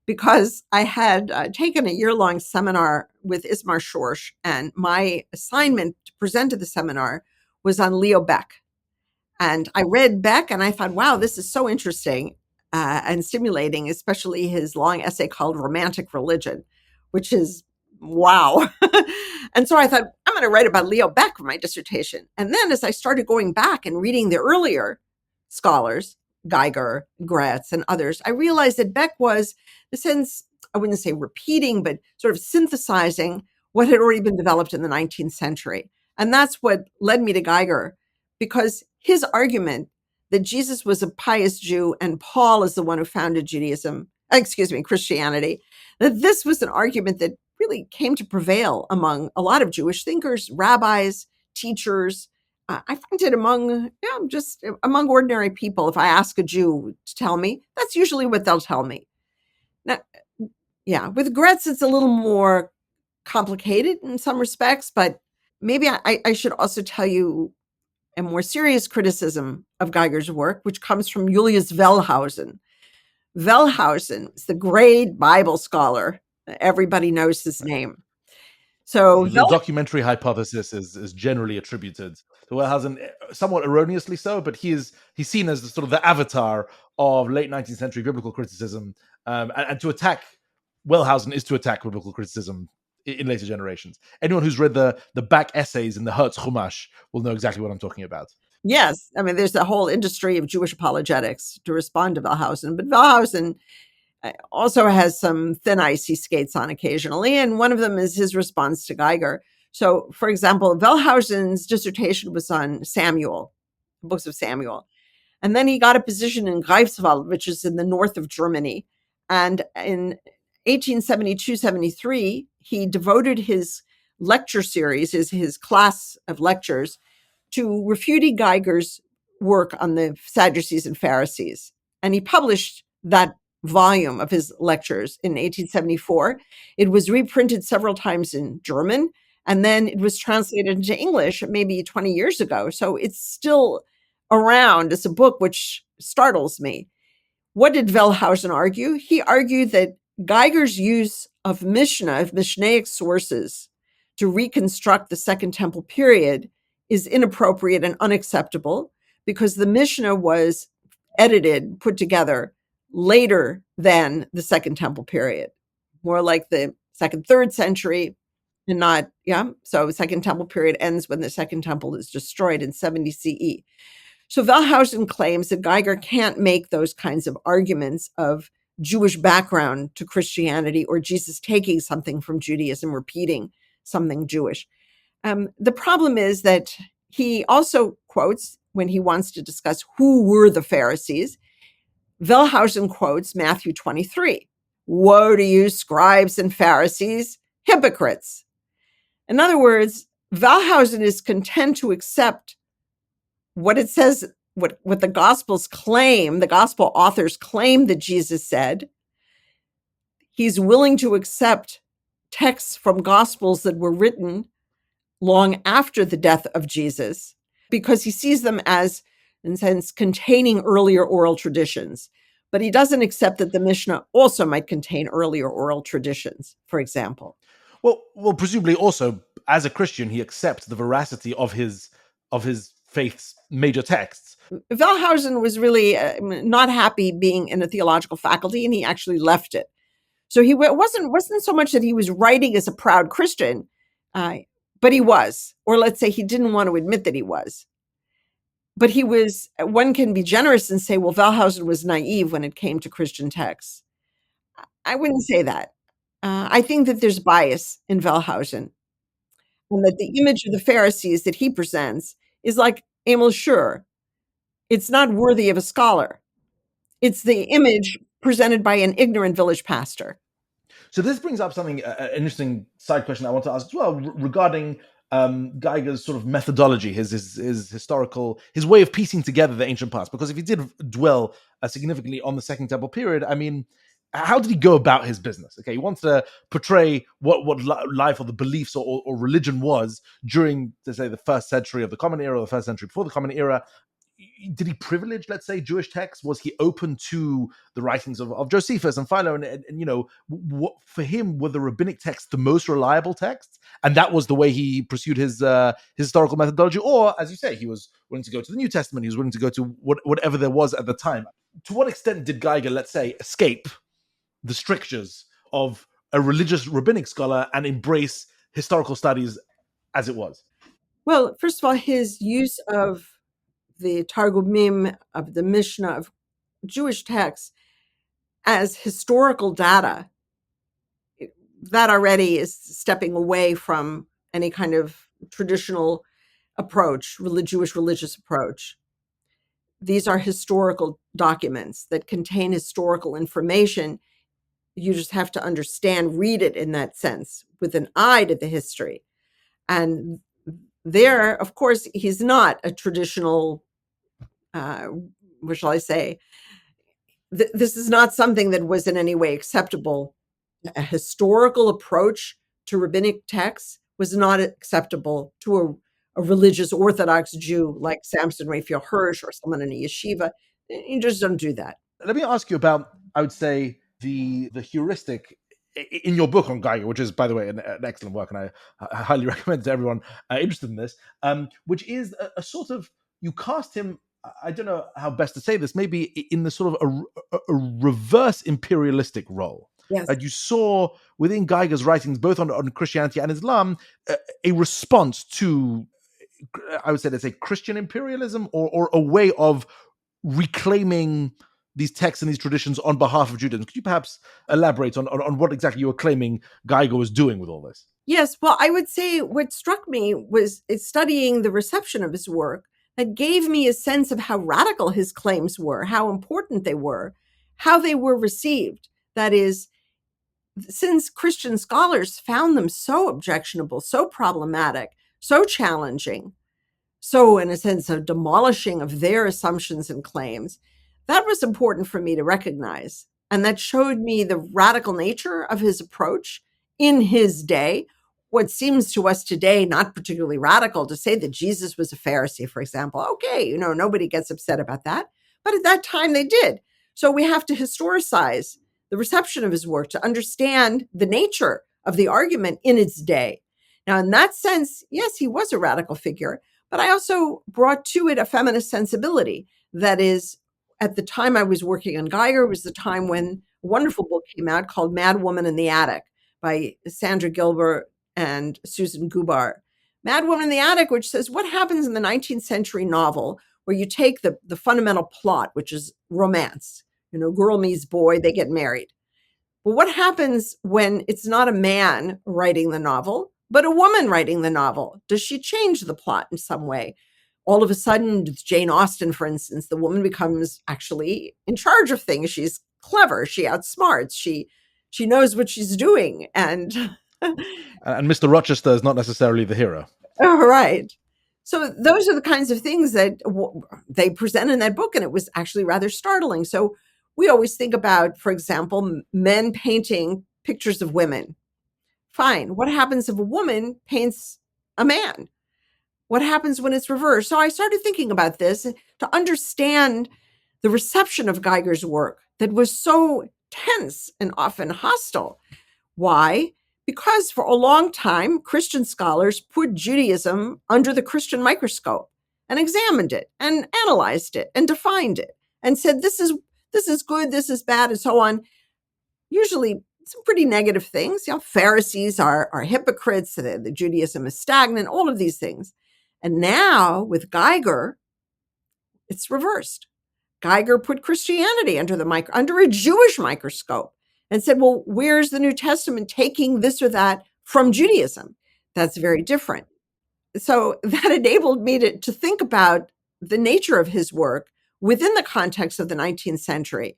because I had taken a year-long seminar with Ismar Schorsch, and my assignment to present to the seminar was on Leo Baeck. And I read Baeck and I thought, wow, this is so interesting and stimulating, especially his long essay called Romantic Religion, which is wow. And so I thought, I'm going to write about Leo Baeck for my dissertation. And then as I started going back and reading the earlier scholars, Geiger, Gretz, and others, I realized that Baeck was, in a sense, I wouldn't say repeating, but sort of synthesizing what had already been developed in the 19th century. And that's what led me to Geiger, because his argument that Jesus was a pious Jew and Paul is the one who founded Christianity, that this was an argument that really came to prevail among a lot of Jewish thinkers, rabbis, teachers. I find it among ordinary people. If I ask a Jew to tell me, that's usually what they'll tell me. Now, yeah, with Gretz, it's a little more complicated in some respects, but maybe I should also tell you a more serious criticism of Geiger's work, which comes from Julius Wellhausen. Wellhausen is the great Bible scholar. Everybody knows his name. So the documentary hypothesis is generally attributed to Wellhausen, somewhat erroneously so, but he's seen as the avatar of late 19th century biblical criticism, and to attack Wellhausen is to attack biblical criticism in later generations. Anyone who's read the back essays in the Hertz Chumash will know exactly what I'm talking about. Yes, I mean, there's a whole industry of Jewish apologetics to respond to Wellhausen, but Wellhausen also has some thin ice he skates on occasionally, and one of them is his response to Geiger. So, for example, Wellhausen's dissertation was on Samuel, the books of Samuel, and then he got a position in Greifswald, which is in the north of Germany, and in 1872-73, he devoted his lecture series, his class of lectures, to refuting Geiger's work on the Sadducees and Pharisees. And he published that volume of his lectures in 1874. It was reprinted several times in German, and then it was translated into English maybe 20 years ago. So it's still around as a book, which startles me. What did Wellhausen argue? He argued that Geiger's use of Mishnah, of Mishnaic sources, to reconstruct the Second Temple period is inappropriate and unacceptable because the Mishnah was edited, put together later than the Second Temple period, more like the second, third century, and not, so the Second Temple period ends when the Second Temple is destroyed in 70 CE. So Wellhausen claims that Geiger can't make those kinds of arguments of Jewish background to Christianity or Jesus taking something from Judaism, repeating something Jewish. The problem is that he also quotes, when he wants to discuss who were the Pharisees, Wellhausen quotes Matthew 23. Woe to you, scribes and Pharisees, hypocrites. In other words, Wellhausen is content to accept what it says, what the Gospels claim, the Gospel authors claim that Jesus said. He's willing to accept texts from Gospels that were written long after the death of Jesus because he sees them as, in a sense, containing earlier oral traditions. But he doesn't accept that the Mishnah also might contain earlier oral traditions, for example. Well, presumably also, as a Christian, he accepts the veracity of his faith's major texts. Wellhausen was really not happy being in a theological faculty, and he actually left it. So he wasn't so much that he was writing as a proud Christian, but he was, or let's say he didn't want to admit that he was. But he was, one can be generous and say, well, Wellhausen was naive when it came to Christian texts. I wouldn't say that. I think that there's bias in Wellhausen, and that the image of the Pharisees that he presents is like Emil Schur. It's not worthy of a scholar. It's the image presented by an ignorant village pastor. So this brings up something, an interesting side question I want to ask as well regarding Geiger's sort of methodology, his historical, his way of piecing together the ancient past. Because if he did dwell significantly on the Second Temple period, I mean, how did he go about his business? Okay, he wants to portray what life or the beliefs or religion was during, to say, the first century of the Common Era, or the first century before the Common Era. Did he privilege, let's say, Jewish texts? Was he open to the writings of Josephus and Philo? And you know, what, for him, were the rabbinic texts the most reliable texts? And that was the way he pursued his historical methodology? Or, as you say, he was willing to go to the New Testament, he was willing to go to whatever there was at the time. To what extent did Geiger, let's say, escape the strictures of a religious rabbinic scholar and embrace historical studies as it was? Well, first of all, his use of the Targumim, of the Mishnah, of Jewish texts as historical data, that already is stepping away from any kind of traditional approach, Jewish religious approach. These are historical documents that contain historical information. You just have to understand, read it in that sense, with an eye to the history. And there, of course, he's not a traditional, what shall I say? This is not something that was in any way acceptable. A historical approach to rabbinic texts was not acceptable to a religious Orthodox Jew like Samson Raphael Hirsch or someone in a yeshiva. You just don't do that. Let me ask you about, I would say, the heuristic in your book on Geiger, which is, by the way, an excellent work, and I highly recommend to everyone interested in this, which is a sort of, you cast him, I don't know how best to say this, maybe in the sort of a reverse imperialistic role. Yes. You saw within Geiger's writings, both on Christianity and Islam, a response to, I would say, let's say, Christian imperialism, or a way of reclaiming these texts and these traditions on behalf of Judaism. Could you perhaps elaborate on what exactly you were claiming Geiger was doing with all this? Yes, well, I would say what struck me was studying the reception of his work that gave me a sense of how radical his claims were, how important they were, how they were received. That is, since Christian scholars found them so objectionable, so problematic, so challenging, so in a sense of demolishing of their assumptions and claims, that was important for me to recognize. And that showed me the radical nature of his approach in his day. What seems to us today not particularly radical, to say that Jesus was a Pharisee, for example. Okay, nobody gets upset about that. But at that time they did. So we have to historicize the reception of his work to understand the nature of the argument in its day. Now, in that sense, yes, he was a radical figure, but I also brought to it a feminist sensibility. That is, at the time I was working on Geiger, was the time when a wonderful book came out called Mad Woman in the Attic by Sandra Gilbert and Susan Gubar. Mad Woman in the Attic, which says what happens in the 19th century novel where you take the fundamental plot, which is romance. Girl meets boy, they get married. But what happens when it's not a man writing the novel, but a woman writing the novel? Does she change the plot in some way? All of a sudden, Jane Austen, for instance, the woman becomes actually in charge of things. She's clever. She outsmarts. She knows what she's doing. And Mr. Rochester is not necessarily the hero. Oh, right. So those are the kinds of things that they present in that book, and it was actually rather startling. So we always think about, for example, men painting pictures of women. Fine. What happens if a woman paints a man? What happens when it's reversed? So I started thinking about this to understand the reception of Geiger's work that was so tense and often hostile. Why? Because for a long time, Christian scholars put Judaism under the Christian microscope. and examined it and analyzed it and defined it and said, this is good, this is bad, and so on. Usually some pretty negative things. Pharisees are hypocrites, the Judaism is stagnant, all of these things. And now with Geiger, it's reversed. Geiger put Christianity under a Jewish microscope and said, well, where's the New Testament taking this or that from Judaism? That's very different. So that enabled me to think about the nature of his work within the context of the 19th century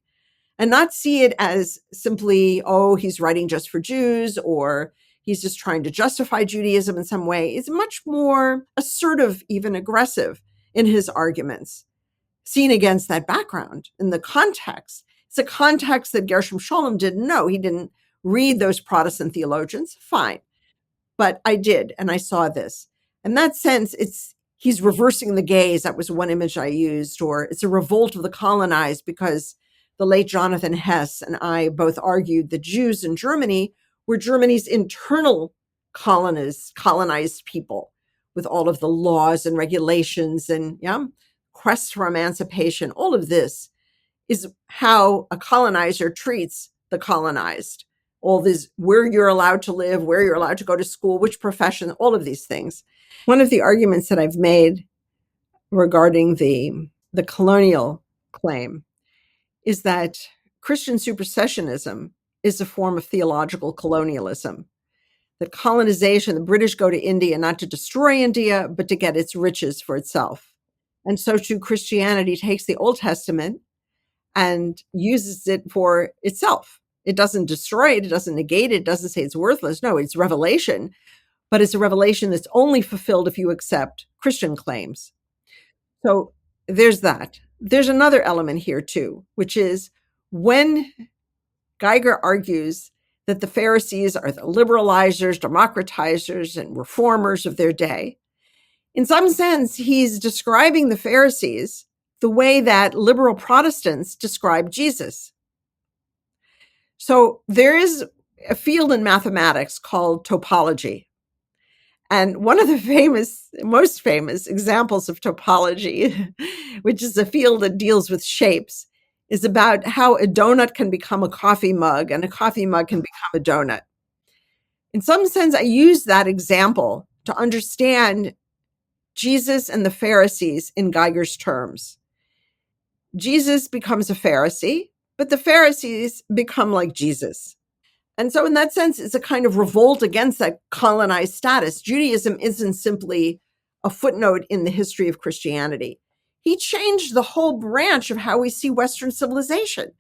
and not see it as simply, oh, he's writing just for Jews or he's just trying to justify Judaism in some way. It's much more assertive, even aggressive in his arguments, seen against that background in the context. It's a context that Gershom Scholem didn't know. He didn't read those Protestant theologians. Fine. But I did, and I saw this. In that sense, he's reversing the gaze. That was one image I used. Or it's a revolt of the colonized, because the late Jonathan Hess and I both argued the Jews in Germany were Germany's internal colonized people, with all of the laws and regulations and quest for emancipation. All of this is how a colonizer treats the colonized. All this, where you're allowed to live, where you're allowed to go to school, which profession, all of these things. One of the arguments that I've made regarding the colonial claim is that Christian supersessionism is a form of theological colonialism. That colonization, the British go to India not to destroy India, but to get its riches for itself. And so too, Christianity takes the Old Testament and uses it for itself. It doesn't destroy it. It doesn't negate it. It doesn't say it's worthless. No, it's revelation. But it's a revelation that's only fulfilled if you accept Christian claims. So there's that. There's another element here too, which is when Geiger argues that the Pharisees are the liberalizers, democratizers, and reformers of their day, in some sense, he's describing the Pharisees the way that liberal Protestants describe Jesus. So there is a field in mathematics called topology. And one of the most famous examples of topology, which is a field that deals with shapes, is about how a donut can become a coffee mug and a coffee mug can become a donut. In some sense, I use that example to understand Jesus and the Pharisees in Geiger's terms. Jesus becomes a Pharisee, but the Pharisees become like Jesus. And so in that sense, it's a kind of revolt against that colonized status. Judaism isn't simply a footnote in the history of Christianity. He changed the whole branch of how we see Western civilization.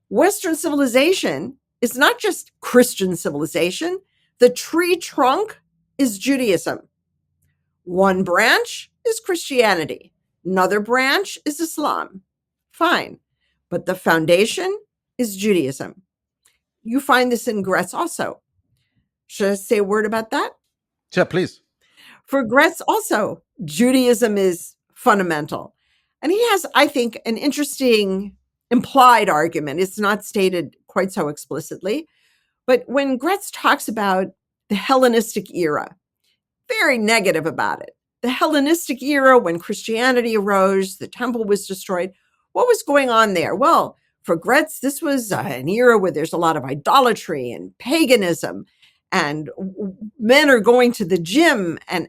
Western civilization is not just Christian civilization. The tree trunk is Judaism. One branch is Christianity. Another branch is Islam. Fine. But the foundation is Judaism. You find this in Gretz also. Should I say a word about that? Yeah, please. For Gretz also, Judaism is fundamental. And he has, I think, an interesting implied argument. It's not stated quite so explicitly. But when Gretz talks about the Hellenistic era, very negative about it. The Hellenistic era, when Christianity arose, the temple was destroyed. What was going on there? Well, for Gretz, this was an era where there's a lot of idolatry and paganism, and men are going to the gym and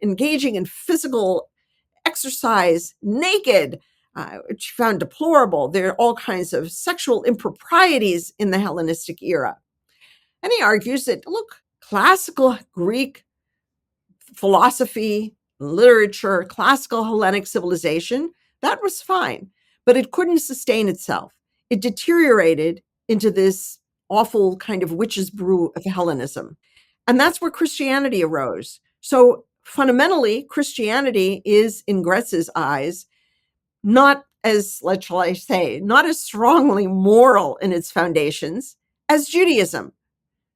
engaging in physical exercise naked, which he found deplorable. There are all kinds of sexual improprieties in the Hellenistic era. And he argues that, look, classical Greek philosophy, literature, classical Hellenic civilization, that was fine, but it couldn't sustain itself. It deteriorated into this awful kind of witch's brew of Hellenism. And that's where Christianity arose. So fundamentally, Christianity is, in Gretz's eyes, not as, shall I say, not as strongly moral in its foundations as Judaism.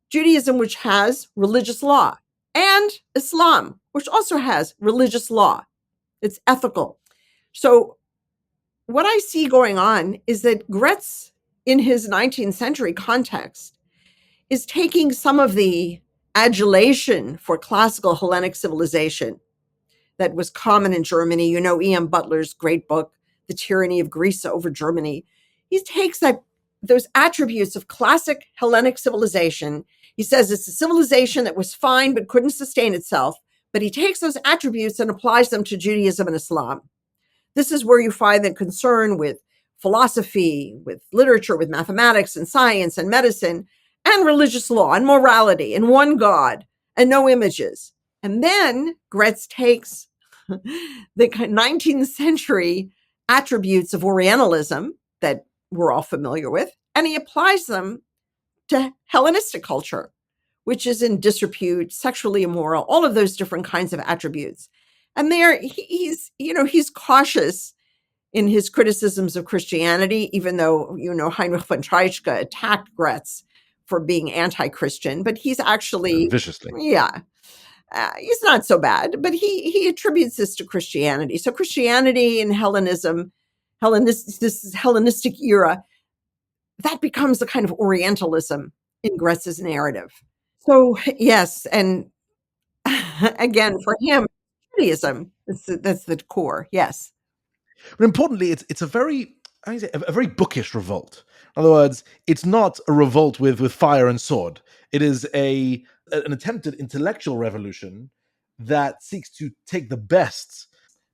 Judaism, which has religious law, and Islam, which also has religious law. It's ethical. So what I see going on is that Gretz, in his 19th century context, is taking some of the adulation for classical Hellenic civilization that was common in Germany. You know, E. M. Butler's great book, The Tyranny of Greece Over Germany. He takes those attributes of classic Hellenic civilization. He says it's a civilization that was fine but couldn't sustain itself. But he takes those attributes and applies them to Judaism and Islam. This is where you find the concern with philosophy, with literature, with mathematics and science and medicine and religious law and morality and one God and no images. And then Gretz takes the 19th century attributes of Orientalism that we're all familiar with, and he applies them to Hellenistic culture, which is in disrepute, sexually immoral, all of those different kinds of attributes. And there he's cautious in his criticisms of Christianity, even though, Heinrich von Treitschke attacked Gretz for being anti-Christian, but he's actually viciously. Yeah. He's not so bad, but he attributes this to Christianity. So Christianity and Hellenism, this Hellenistic era, that becomes a kind of Orientalism in Gretz's narrative. So yes, and again, for him, Judaism, that's the core, yes. But importantly, it's a very bookish revolt. In other words, it's not a revolt with fire and sword. It is an attempted intellectual revolution that seeks to take the best.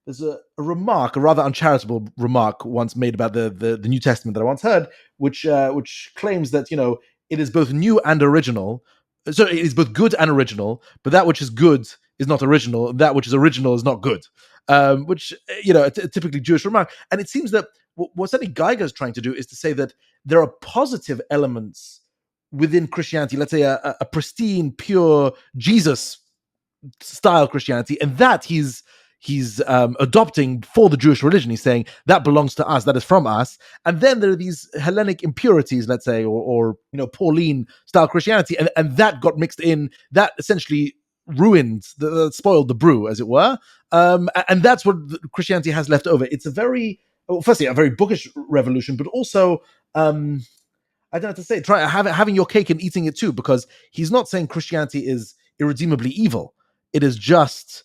There's a rather uncharitable remark once made about the New Testament that I once heard, which claims that it is both new and original. So it is both good and original, but that which is good is not original. That which is original is not good. Which a typically Jewish remark. And it seems that what certainly Geiger is trying to do is to say that there are positive elements within Christianity. Let's say a pristine, pure Jesus style Christianity, and that he's adopting for the Jewish religion. He's saying that belongs to us, that is from us. And then there are these Hellenic impurities, let's say, or Pauline style Christianity, and that got mixed in. That essentially ruined, spoiled the brew, as it were. And that's what Christianity has left over. It's firstly, a very bookish revolution, but also, I don't know how to say, having your cake and eating it too, because he's not saying Christianity is irredeemably evil. It is just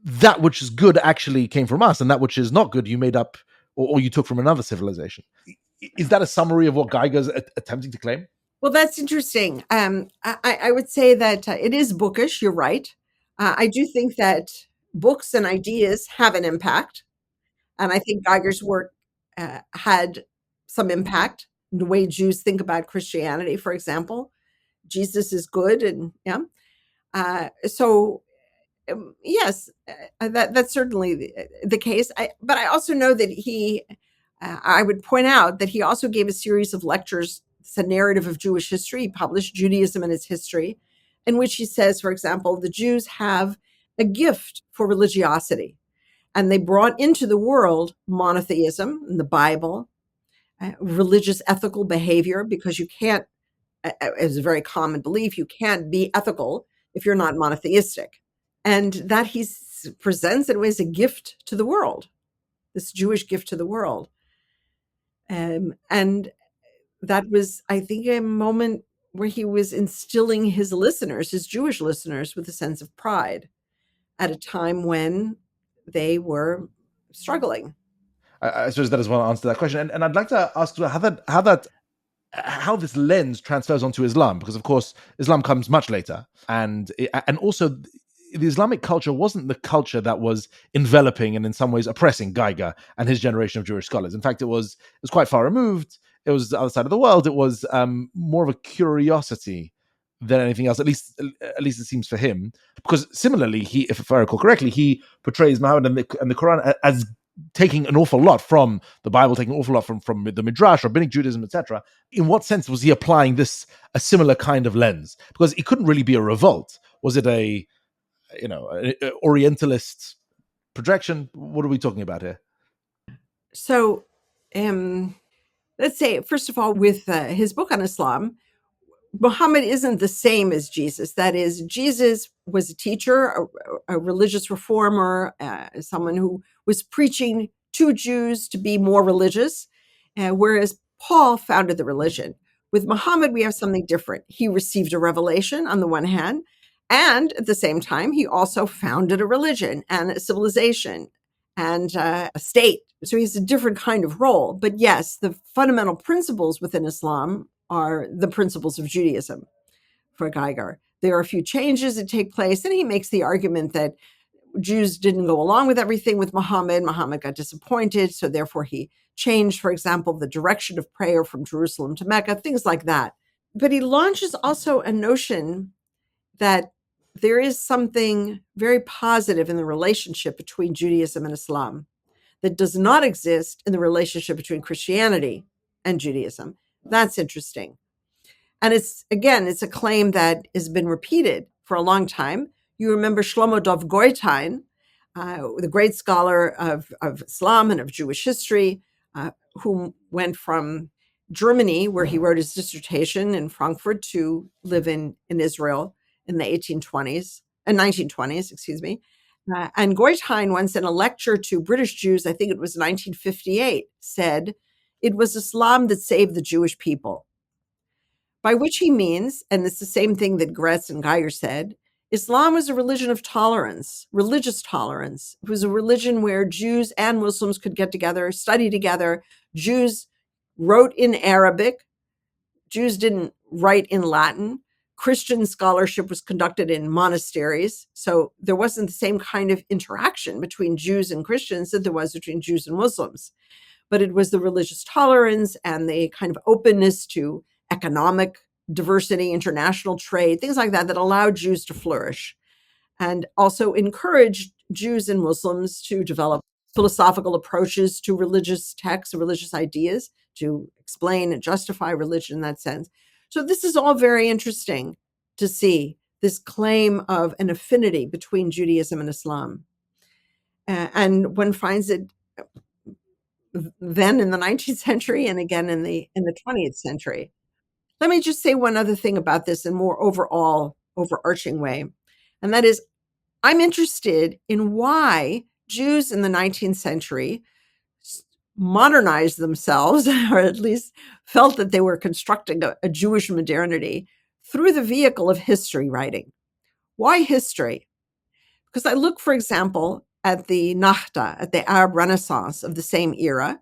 that which is good actually came from us, and that which is not good you made up or you took from another civilization. Is that a summary of what Geiger's attempting to claim? Well, that's interesting. I would say that it is bookish. You're right. I do think that books and ideas have an impact. And I think Geiger's work had some impact in the way Jews think about Christianity, for example. Jesus is good. And yes, that's certainly the case. But I also know that I would point out that he also gave a series of lectures. It's a narrative of Jewish history. He published Judaism and its history, in which he says, for example, the Jews have a gift for religiosity, and they brought into the world monotheism in the Bible, religious ethical behavior, because you can't, as a very common belief, you can't be ethical if you're not monotheistic. And that he presents it as a gift to the world, this Jewish gift to the world. And that was, I think, a moment where he was instilling his Jewish listeners, with a sense of pride at a time when they were struggling. I suppose that is one answer to that question. And I'd like to ask how this lens transfers onto Islam, because of course Islam comes much later, and also the Islamic culture wasn't the culture that was enveloping and in some ways oppressing Geiger and his generation of Jewish scholars. In fact, it was quite far removed. It was the other side of the world. It was more of a curiosity than anything else. At least it seems for him. Because similarly, if I recall correctly, he portrays Muhammad and the Quran as taking an awful lot from the Bible, taking an awful lot from the Midrash, Rabbinic Judaism, etc. In what sense was he applying a similar kind of lens? Because it couldn't really be a revolt. Was it an Orientalist projection? What are we talking about here? So, let's say, first of all, with his book on Islam, Muhammad isn't the same as Jesus. That is, Jesus was a teacher, a religious reformer, someone who was preaching to Jews to be more religious, whereas Paul founded the religion. With Muhammad, we have something different. He received a revelation on the one hand, And at the same time, he also founded a religion and a civilization and a state. So he's a different kind of role. But yes, the fundamental principles within Islam are the principles of Judaism for Geiger. There are a few changes that take place, and he makes the argument that Jews didn't go along with everything with Muhammad. Muhammad got disappointed, so therefore he changed, for example, the direction of prayer from Jerusalem to Mecca, things like that. But he launches also a notion that there is something very positive in the relationship between Judaism and Islam that does not exist in the relationship between Christianity and Judaism. That's interesting. And it's a claim that has been repeated for a long time. You remember Shlomo Dov Goitein, the great scholar of Islam and of Jewish history, who went from Germany, where he wrote his dissertation in Frankfurt, to live in Israel in the 1920s, excuse me. And Goitein once in a lecture to British Jews, I think it was 1958, said, "It was Islam that saved the Jewish people." By which he means, and it's the same thing that Gretz and Geiger said, Islam was a religion of tolerance, religious tolerance. It was a religion where Jews and Muslims could get together, study together. Jews wrote in Arabic. Jews didn't write in Latin. Christian scholarship was conducted in monasteries. So there wasn't the same kind of interaction between Jews and Christians that there was between Jews and Muslims. But it was the religious tolerance and the kind of openness to economic diversity, international trade, things like that, that allowed Jews to flourish, and also encouraged Jews and Muslims to develop philosophical approaches to religious texts, religious ideas, to explain and justify religion in that sense. So this is all very interesting to see, this claim of an affinity between Judaism and Islam. And one finds it then in the 19th century and again in the 20th century. Let me just say one other thing about this in more overarching way, and that is I'm interested in why Jews in the 19th century modernized themselves, or at least felt that they were constructing a Jewish modernity through the vehicle of history writing. Why history? Because I look, for example, at the Nahda, at the Arab Renaissance of the same era,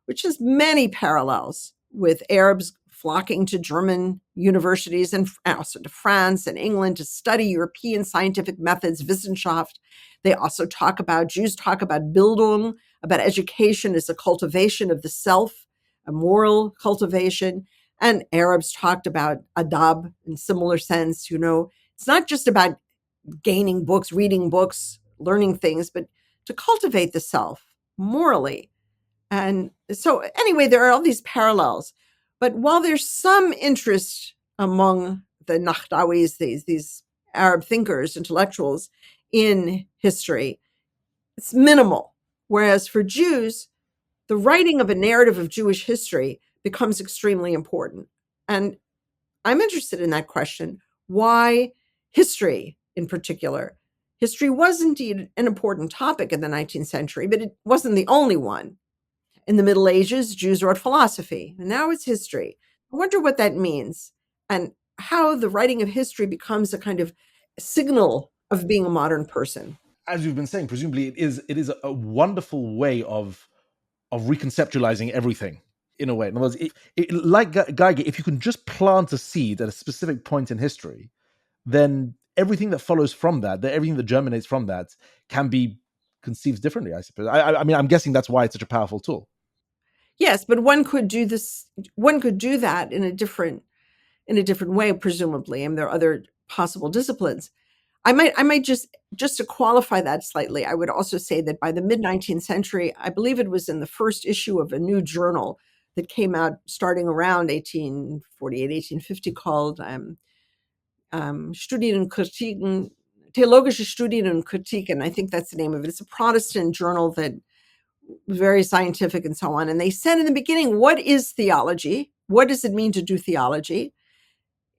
which has many parallels with Arabs flocking to German universities and also to France and England to study European scientific methods, Wissenschaft. They also Jews talk about Bildung, about education as a cultivation of the self, a moral cultivation. And Arabs talked about adab in similar sense. It's not just about gaining books, reading books, learning things, but to cultivate the self morally. And so anyway, there are all these parallels. But while there's some interest among the Nahdawis, these Arab thinkers, intellectuals, in history, it's minimal. Whereas for Jews, the writing of a narrative of Jewish history becomes extremely important. And I'm interested in that question. Why history in particular? History was indeed an important topic in the 19th century, but it wasn't the only one. In the Middle Ages, Jews wrote philosophy, and now it's history. I wonder what that means and how the writing of history becomes a kind of signal of being a modern person. As you've been saying, presumably it is a wonderful way of reconceptualizing everything in a way. In other words, like Geiger, if you can just plant a seed at a specific point in history, then everything that follows from that, everything that germinates from that, can be conceived differently, I suppose. I mean, I'm guessing that's why it's such a powerful tool. Yes, but one could do this. One could do that in a different way, presumably. And there are other possible disciplines. I might just to qualify that slightly, I would also say that by the mid-19th century, I believe it was in the first issue of a new journal that came out starting around 1848, 1850, called Studien und Kritiken, Theologische Studien und Kritiken. I think that's the name of it. It's a Protestant journal that was very scientific and so on. And they said in the beginning, what is theology? What does it mean to do theology?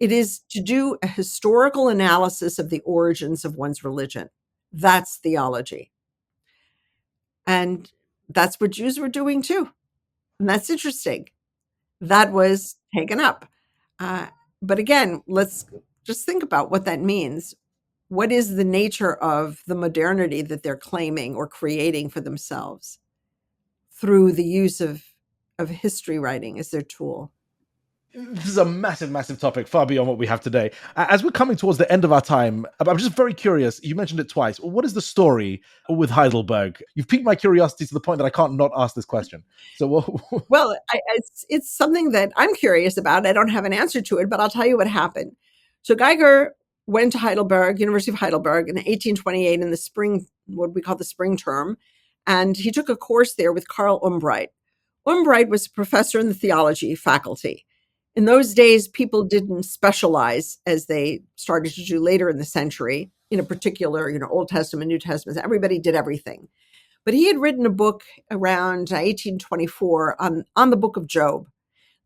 It is to do a historical analysis of the origins of one's religion. That's theology. And that's what Jews were doing too. And that's interesting. That was taken up. But again, let's just think about what that means. what is the nature of the modernity that they're claiming or creating for themselves through the use of history writing as their tool? This is a massive, massive topic, far beyond what we have today. As we're coming towards the end of our time, I'm just very curious. You mentioned it twice. What is the story with Heidelberg? You've piqued my curiosity to the point that I can't not ask this question. So, well, it's something that I'm curious about. I don't have an answer to it, but I'll tell you what happened. So Geiger went to Heidelberg, University of Heidelberg, in 1828 in the spring, what we call the spring term, and he took a course there with Karl Umbright. Umbright was a professor in the theology faculty. In those days, people didn't specialize as they started to do later in the century in a particular, Old Testament, New Testament. Everybody did everything. But he had written a book around 1824 on the book of Job.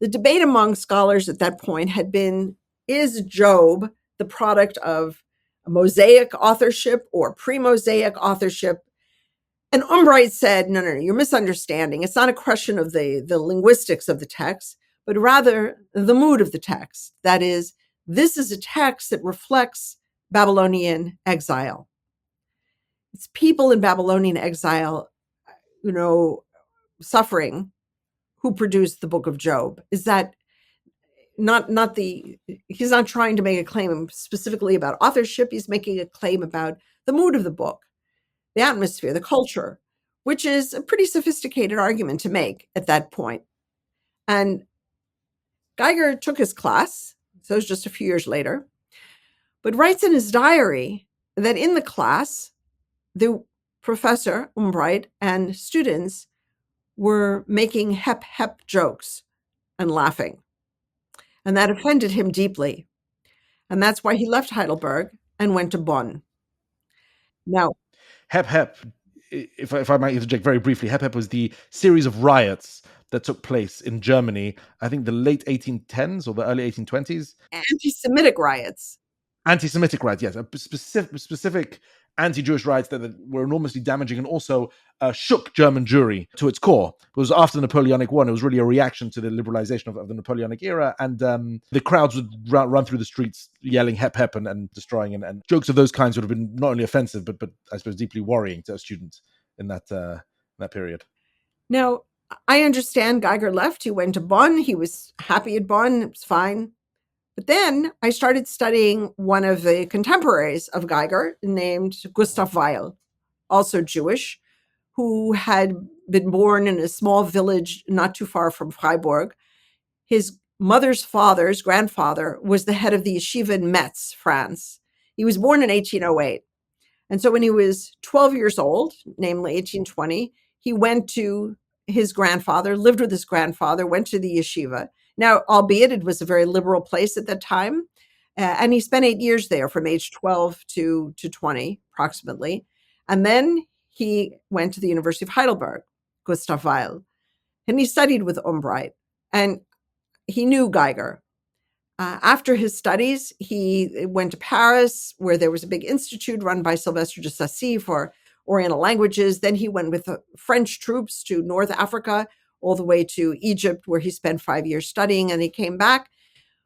The debate among scholars at that point had been, is Job the product of a Mosaic authorship or pre-Mosaic authorship? And Umbright said, no, you're misunderstanding. It's not a question of the linguistics of the text, but rather the mood of the text. That is, this is a text that reflects Babylonian exile. It's people in Babylonian exile, suffering, who produced the book of Job. Is that he's not trying to make a claim specifically about authorship. He's making a claim about the mood of the book, the atmosphere, the culture, which is a pretty sophisticated argument to make at that point. And Geiger took his class, so it was just a few years later, but writes in his diary that in the class, the professor, Umbright, and students were making hep jokes and laughing. And that offended him deeply. And that's why he left Heidelberg and went to Bonn. Now, hep, if I might interject very briefly, hep was the series of riots that took place in Germany, I think the late 1810s or the early 1820s. Anti-Semitic riots. Anti-Semitic riots, yes. Specific anti-Jewish riots that were enormously damaging and also shook German Jewry to its core. It was after the Napoleonic War. It was really a reaction to the liberalization of the Napoleonic era. And the crowds would run through the streets yelling hep and destroying. And jokes of those kinds would have been not only offensive, but I suppose deeply worrying to a student in that period. Now, I understand Geiger left. He went to Bonn. He was happy at Bonn. It was fine. But then I started studying one of the contemporaries of Geiger named Gustav Weil, also Jewish, who had been born in a small village not too far from Freiburg. His mother's father's grandfather was the head of the yeshiva in Metz, France. He was born in 1808. And so when he was 12 years old, namely 1820, he went to his grandfather, lived with his grandfather, went to the yeshiva. Now, albeit it was a very liberal place at that time, and he spent 8 years there from age 12 to 20, approximately. And then he went to the University of Heidelberg, Gustav Weil, and he studied with Umbright, and he knew Geiger. After his studies, he went to Paris, where there was a big institute run by Sylvestre de Sacy for Oriental languages. Then he went with the French troops to North Africa, all the way to Egypt, where he spent 5 years studying, and he came back.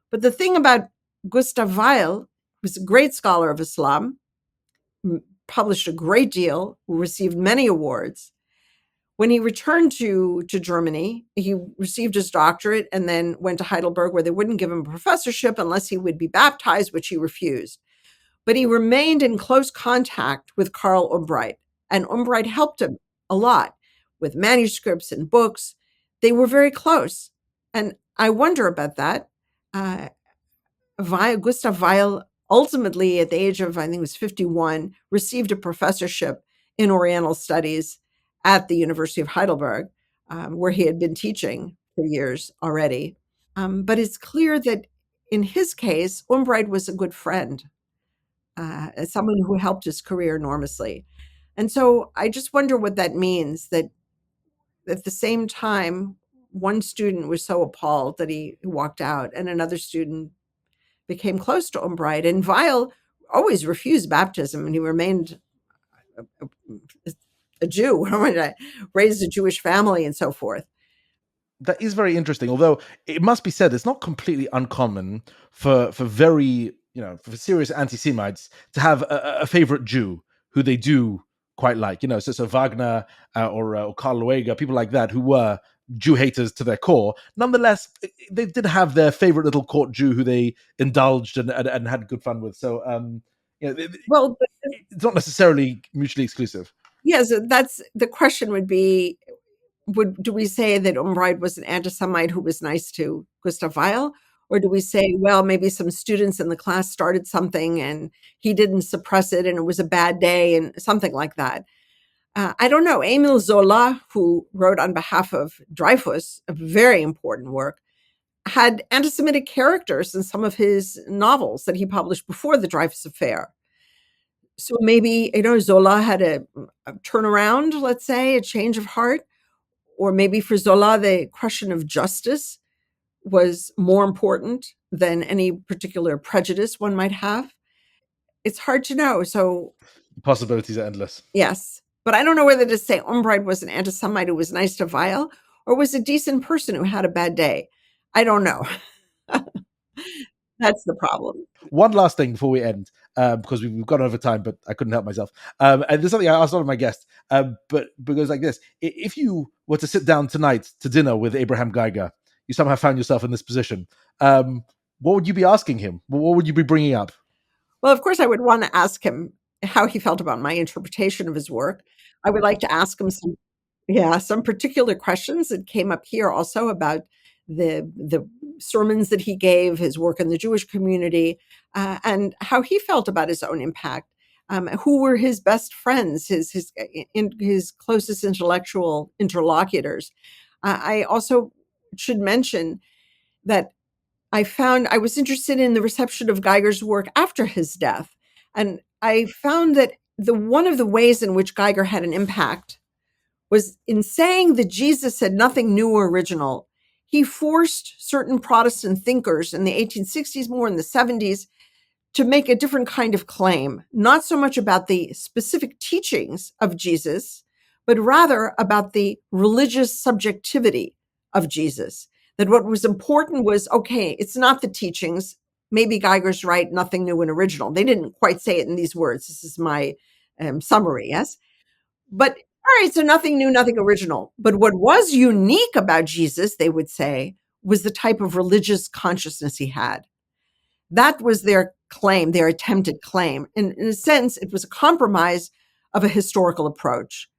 But the thing about Gustav Weil, was a great scholar of Islam, published a great deal, received many awards. When he returned to Germany, he received his doctorate and then went to Heidelberg, where they wouldn't give him a professorship unless he would be baptized, which he refused. But he remained in close contact with Karl Umbright, and Umbright helped him a lot with manuscripts and books. They were very close. And I wonder about that. Gustav Weil, ultimately at the age of, I think it was 51, received a professorship in Oriental Studies at the University of Heidelberg, where he had been teaching for years already. But it's clear that in his case, Umbright was a good friend, as someone who helped his career enormously. And so I just wonder what that means, that at the same time, one student was so appalled that he walked out, and another student became close to Umbright. And Weil always refused baptism, and he remained a Jew, raised a Jewish family and so forth. That is very interesting, although it must be said it's not completely uncommon for very for serious anti-Semites to have a favorite Jew who they do quite like, so Wagner or Karl Lueger, people like that who were Jew haters to their core. Nonetheless, they did have their favorite little court Jew who they indulged and had good fun with. So, Well, it's not necessarily mutually exclusive. yes, that's the question would be, do we say that Umbride was an anti-Semite who was nice to Gustav Weil? Or do we say, well, maybe some students in the class started something and he didn't suppress it and it was a bad day and something like that? I don't know. Émile Zola, who wrote on behalf of Dreyfus, a very important work, had anti-Semitic characters in some of his novels that he published before the Dreyfus affair. So maybe, Zola had a turnaround, let's say, a change of heart. Or maybe for Zola, the question of justice was more important than any particular prejudice one might have. It's hard to know. So possibilities are endless. Yes. But I don't know whether to say Umbride was an anti-Semite who was nice to Weil or was a decent person who had a bad day. I don't know. That's the problem. One last thing before we end, because we've gone over time, but I couldn't help myself. And there's something I asked all of my guests, but because like this, if you were to sit down tonight to dinner with Abraham Geiger, you somehow found yourself in this position, what would you be asking him? What would you be bringing up? Well, of course, I would want to ask him how he felt about my interpretation of his work. I would like to ask him some particular questions that came up here also about the sermons that he gave, his work in the Jewish community, and how he felt about his own impact. Who were his best friends, his closest intellectual interlocutors. I also should mention that I was interested in the reception of Geiger's work after his death. And I found that one of the ways in which Geiger had an impact was in saying that Jesus said nothing new or original. He forced certain Protestant thinkers in the 1860s, more in the 70s, to make a different kind of claim, not so much about the specific teachings of Jesus, but rather about the religious subjectivity of Jesus. That what was important was, okay, it's not the teachings. Maybe Geiger's right, nothing new and original. They didn't quite say it in these words. This is my summary, yes? But all right, so nothing new, nothing original. But what was unique about Jesus, they would say, was the type of religious consciousness he had. That was their claim, their attempted claim. And in a sense, it was a compromise of a historical approach.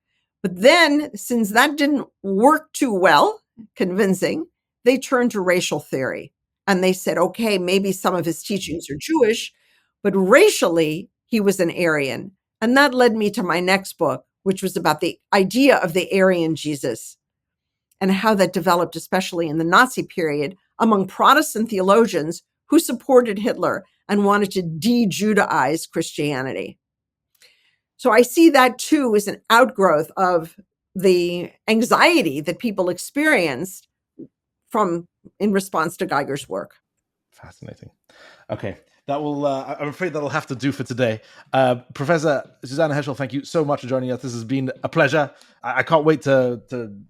But then, since that didn't work too well, convincing, they turned to racial theory. And they said, okay, maybe some of his teachings are Jewish, but racially, he was an Aryan. And that led me to my next book, which was about the idea of the Aryan Jesus and how that developed, especially in the Nazi period, among Protestant theologians who supported Hitler and wanted to de-Judaize Christianity. So I see that too as an outgrowth of the anxiety that people experienced in response to Geiger's work. Fascinating. Okay, that will. I'm afraid that'll have to do for today. Professor Susannah Heschel, thank you so much for joining us. This has been a pleasure. I can't wait to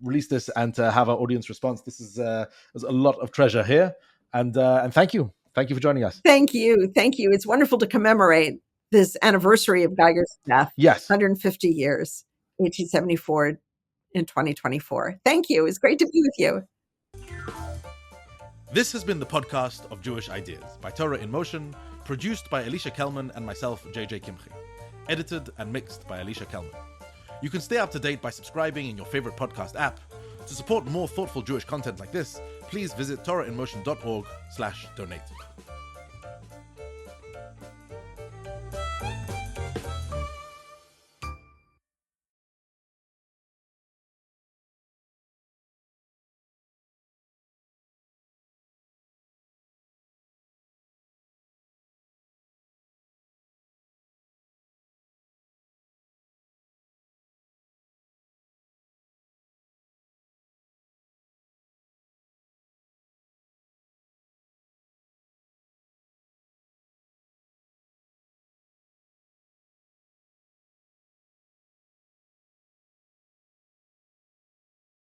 release this and to have our audience response. There's a lot of treasure here, and thank you. Thank you for joining us. Thank you. It's wonderful to commemorate this anniversary of Geiger's death. Yes, 150 years, 1874 in 2024. Thank you. It's great to be with you. This has been the podcast of Jewish Ideas by Torah in Motion, produced by Alicia Kelman and myself, JJ Kimchi. Edited and mixed by Alicia Kelman. You can stay up to date by subscribing in your favorite podcast app. To support more thoughtful Jewish content like this, please visit torahinmotion.org/donate.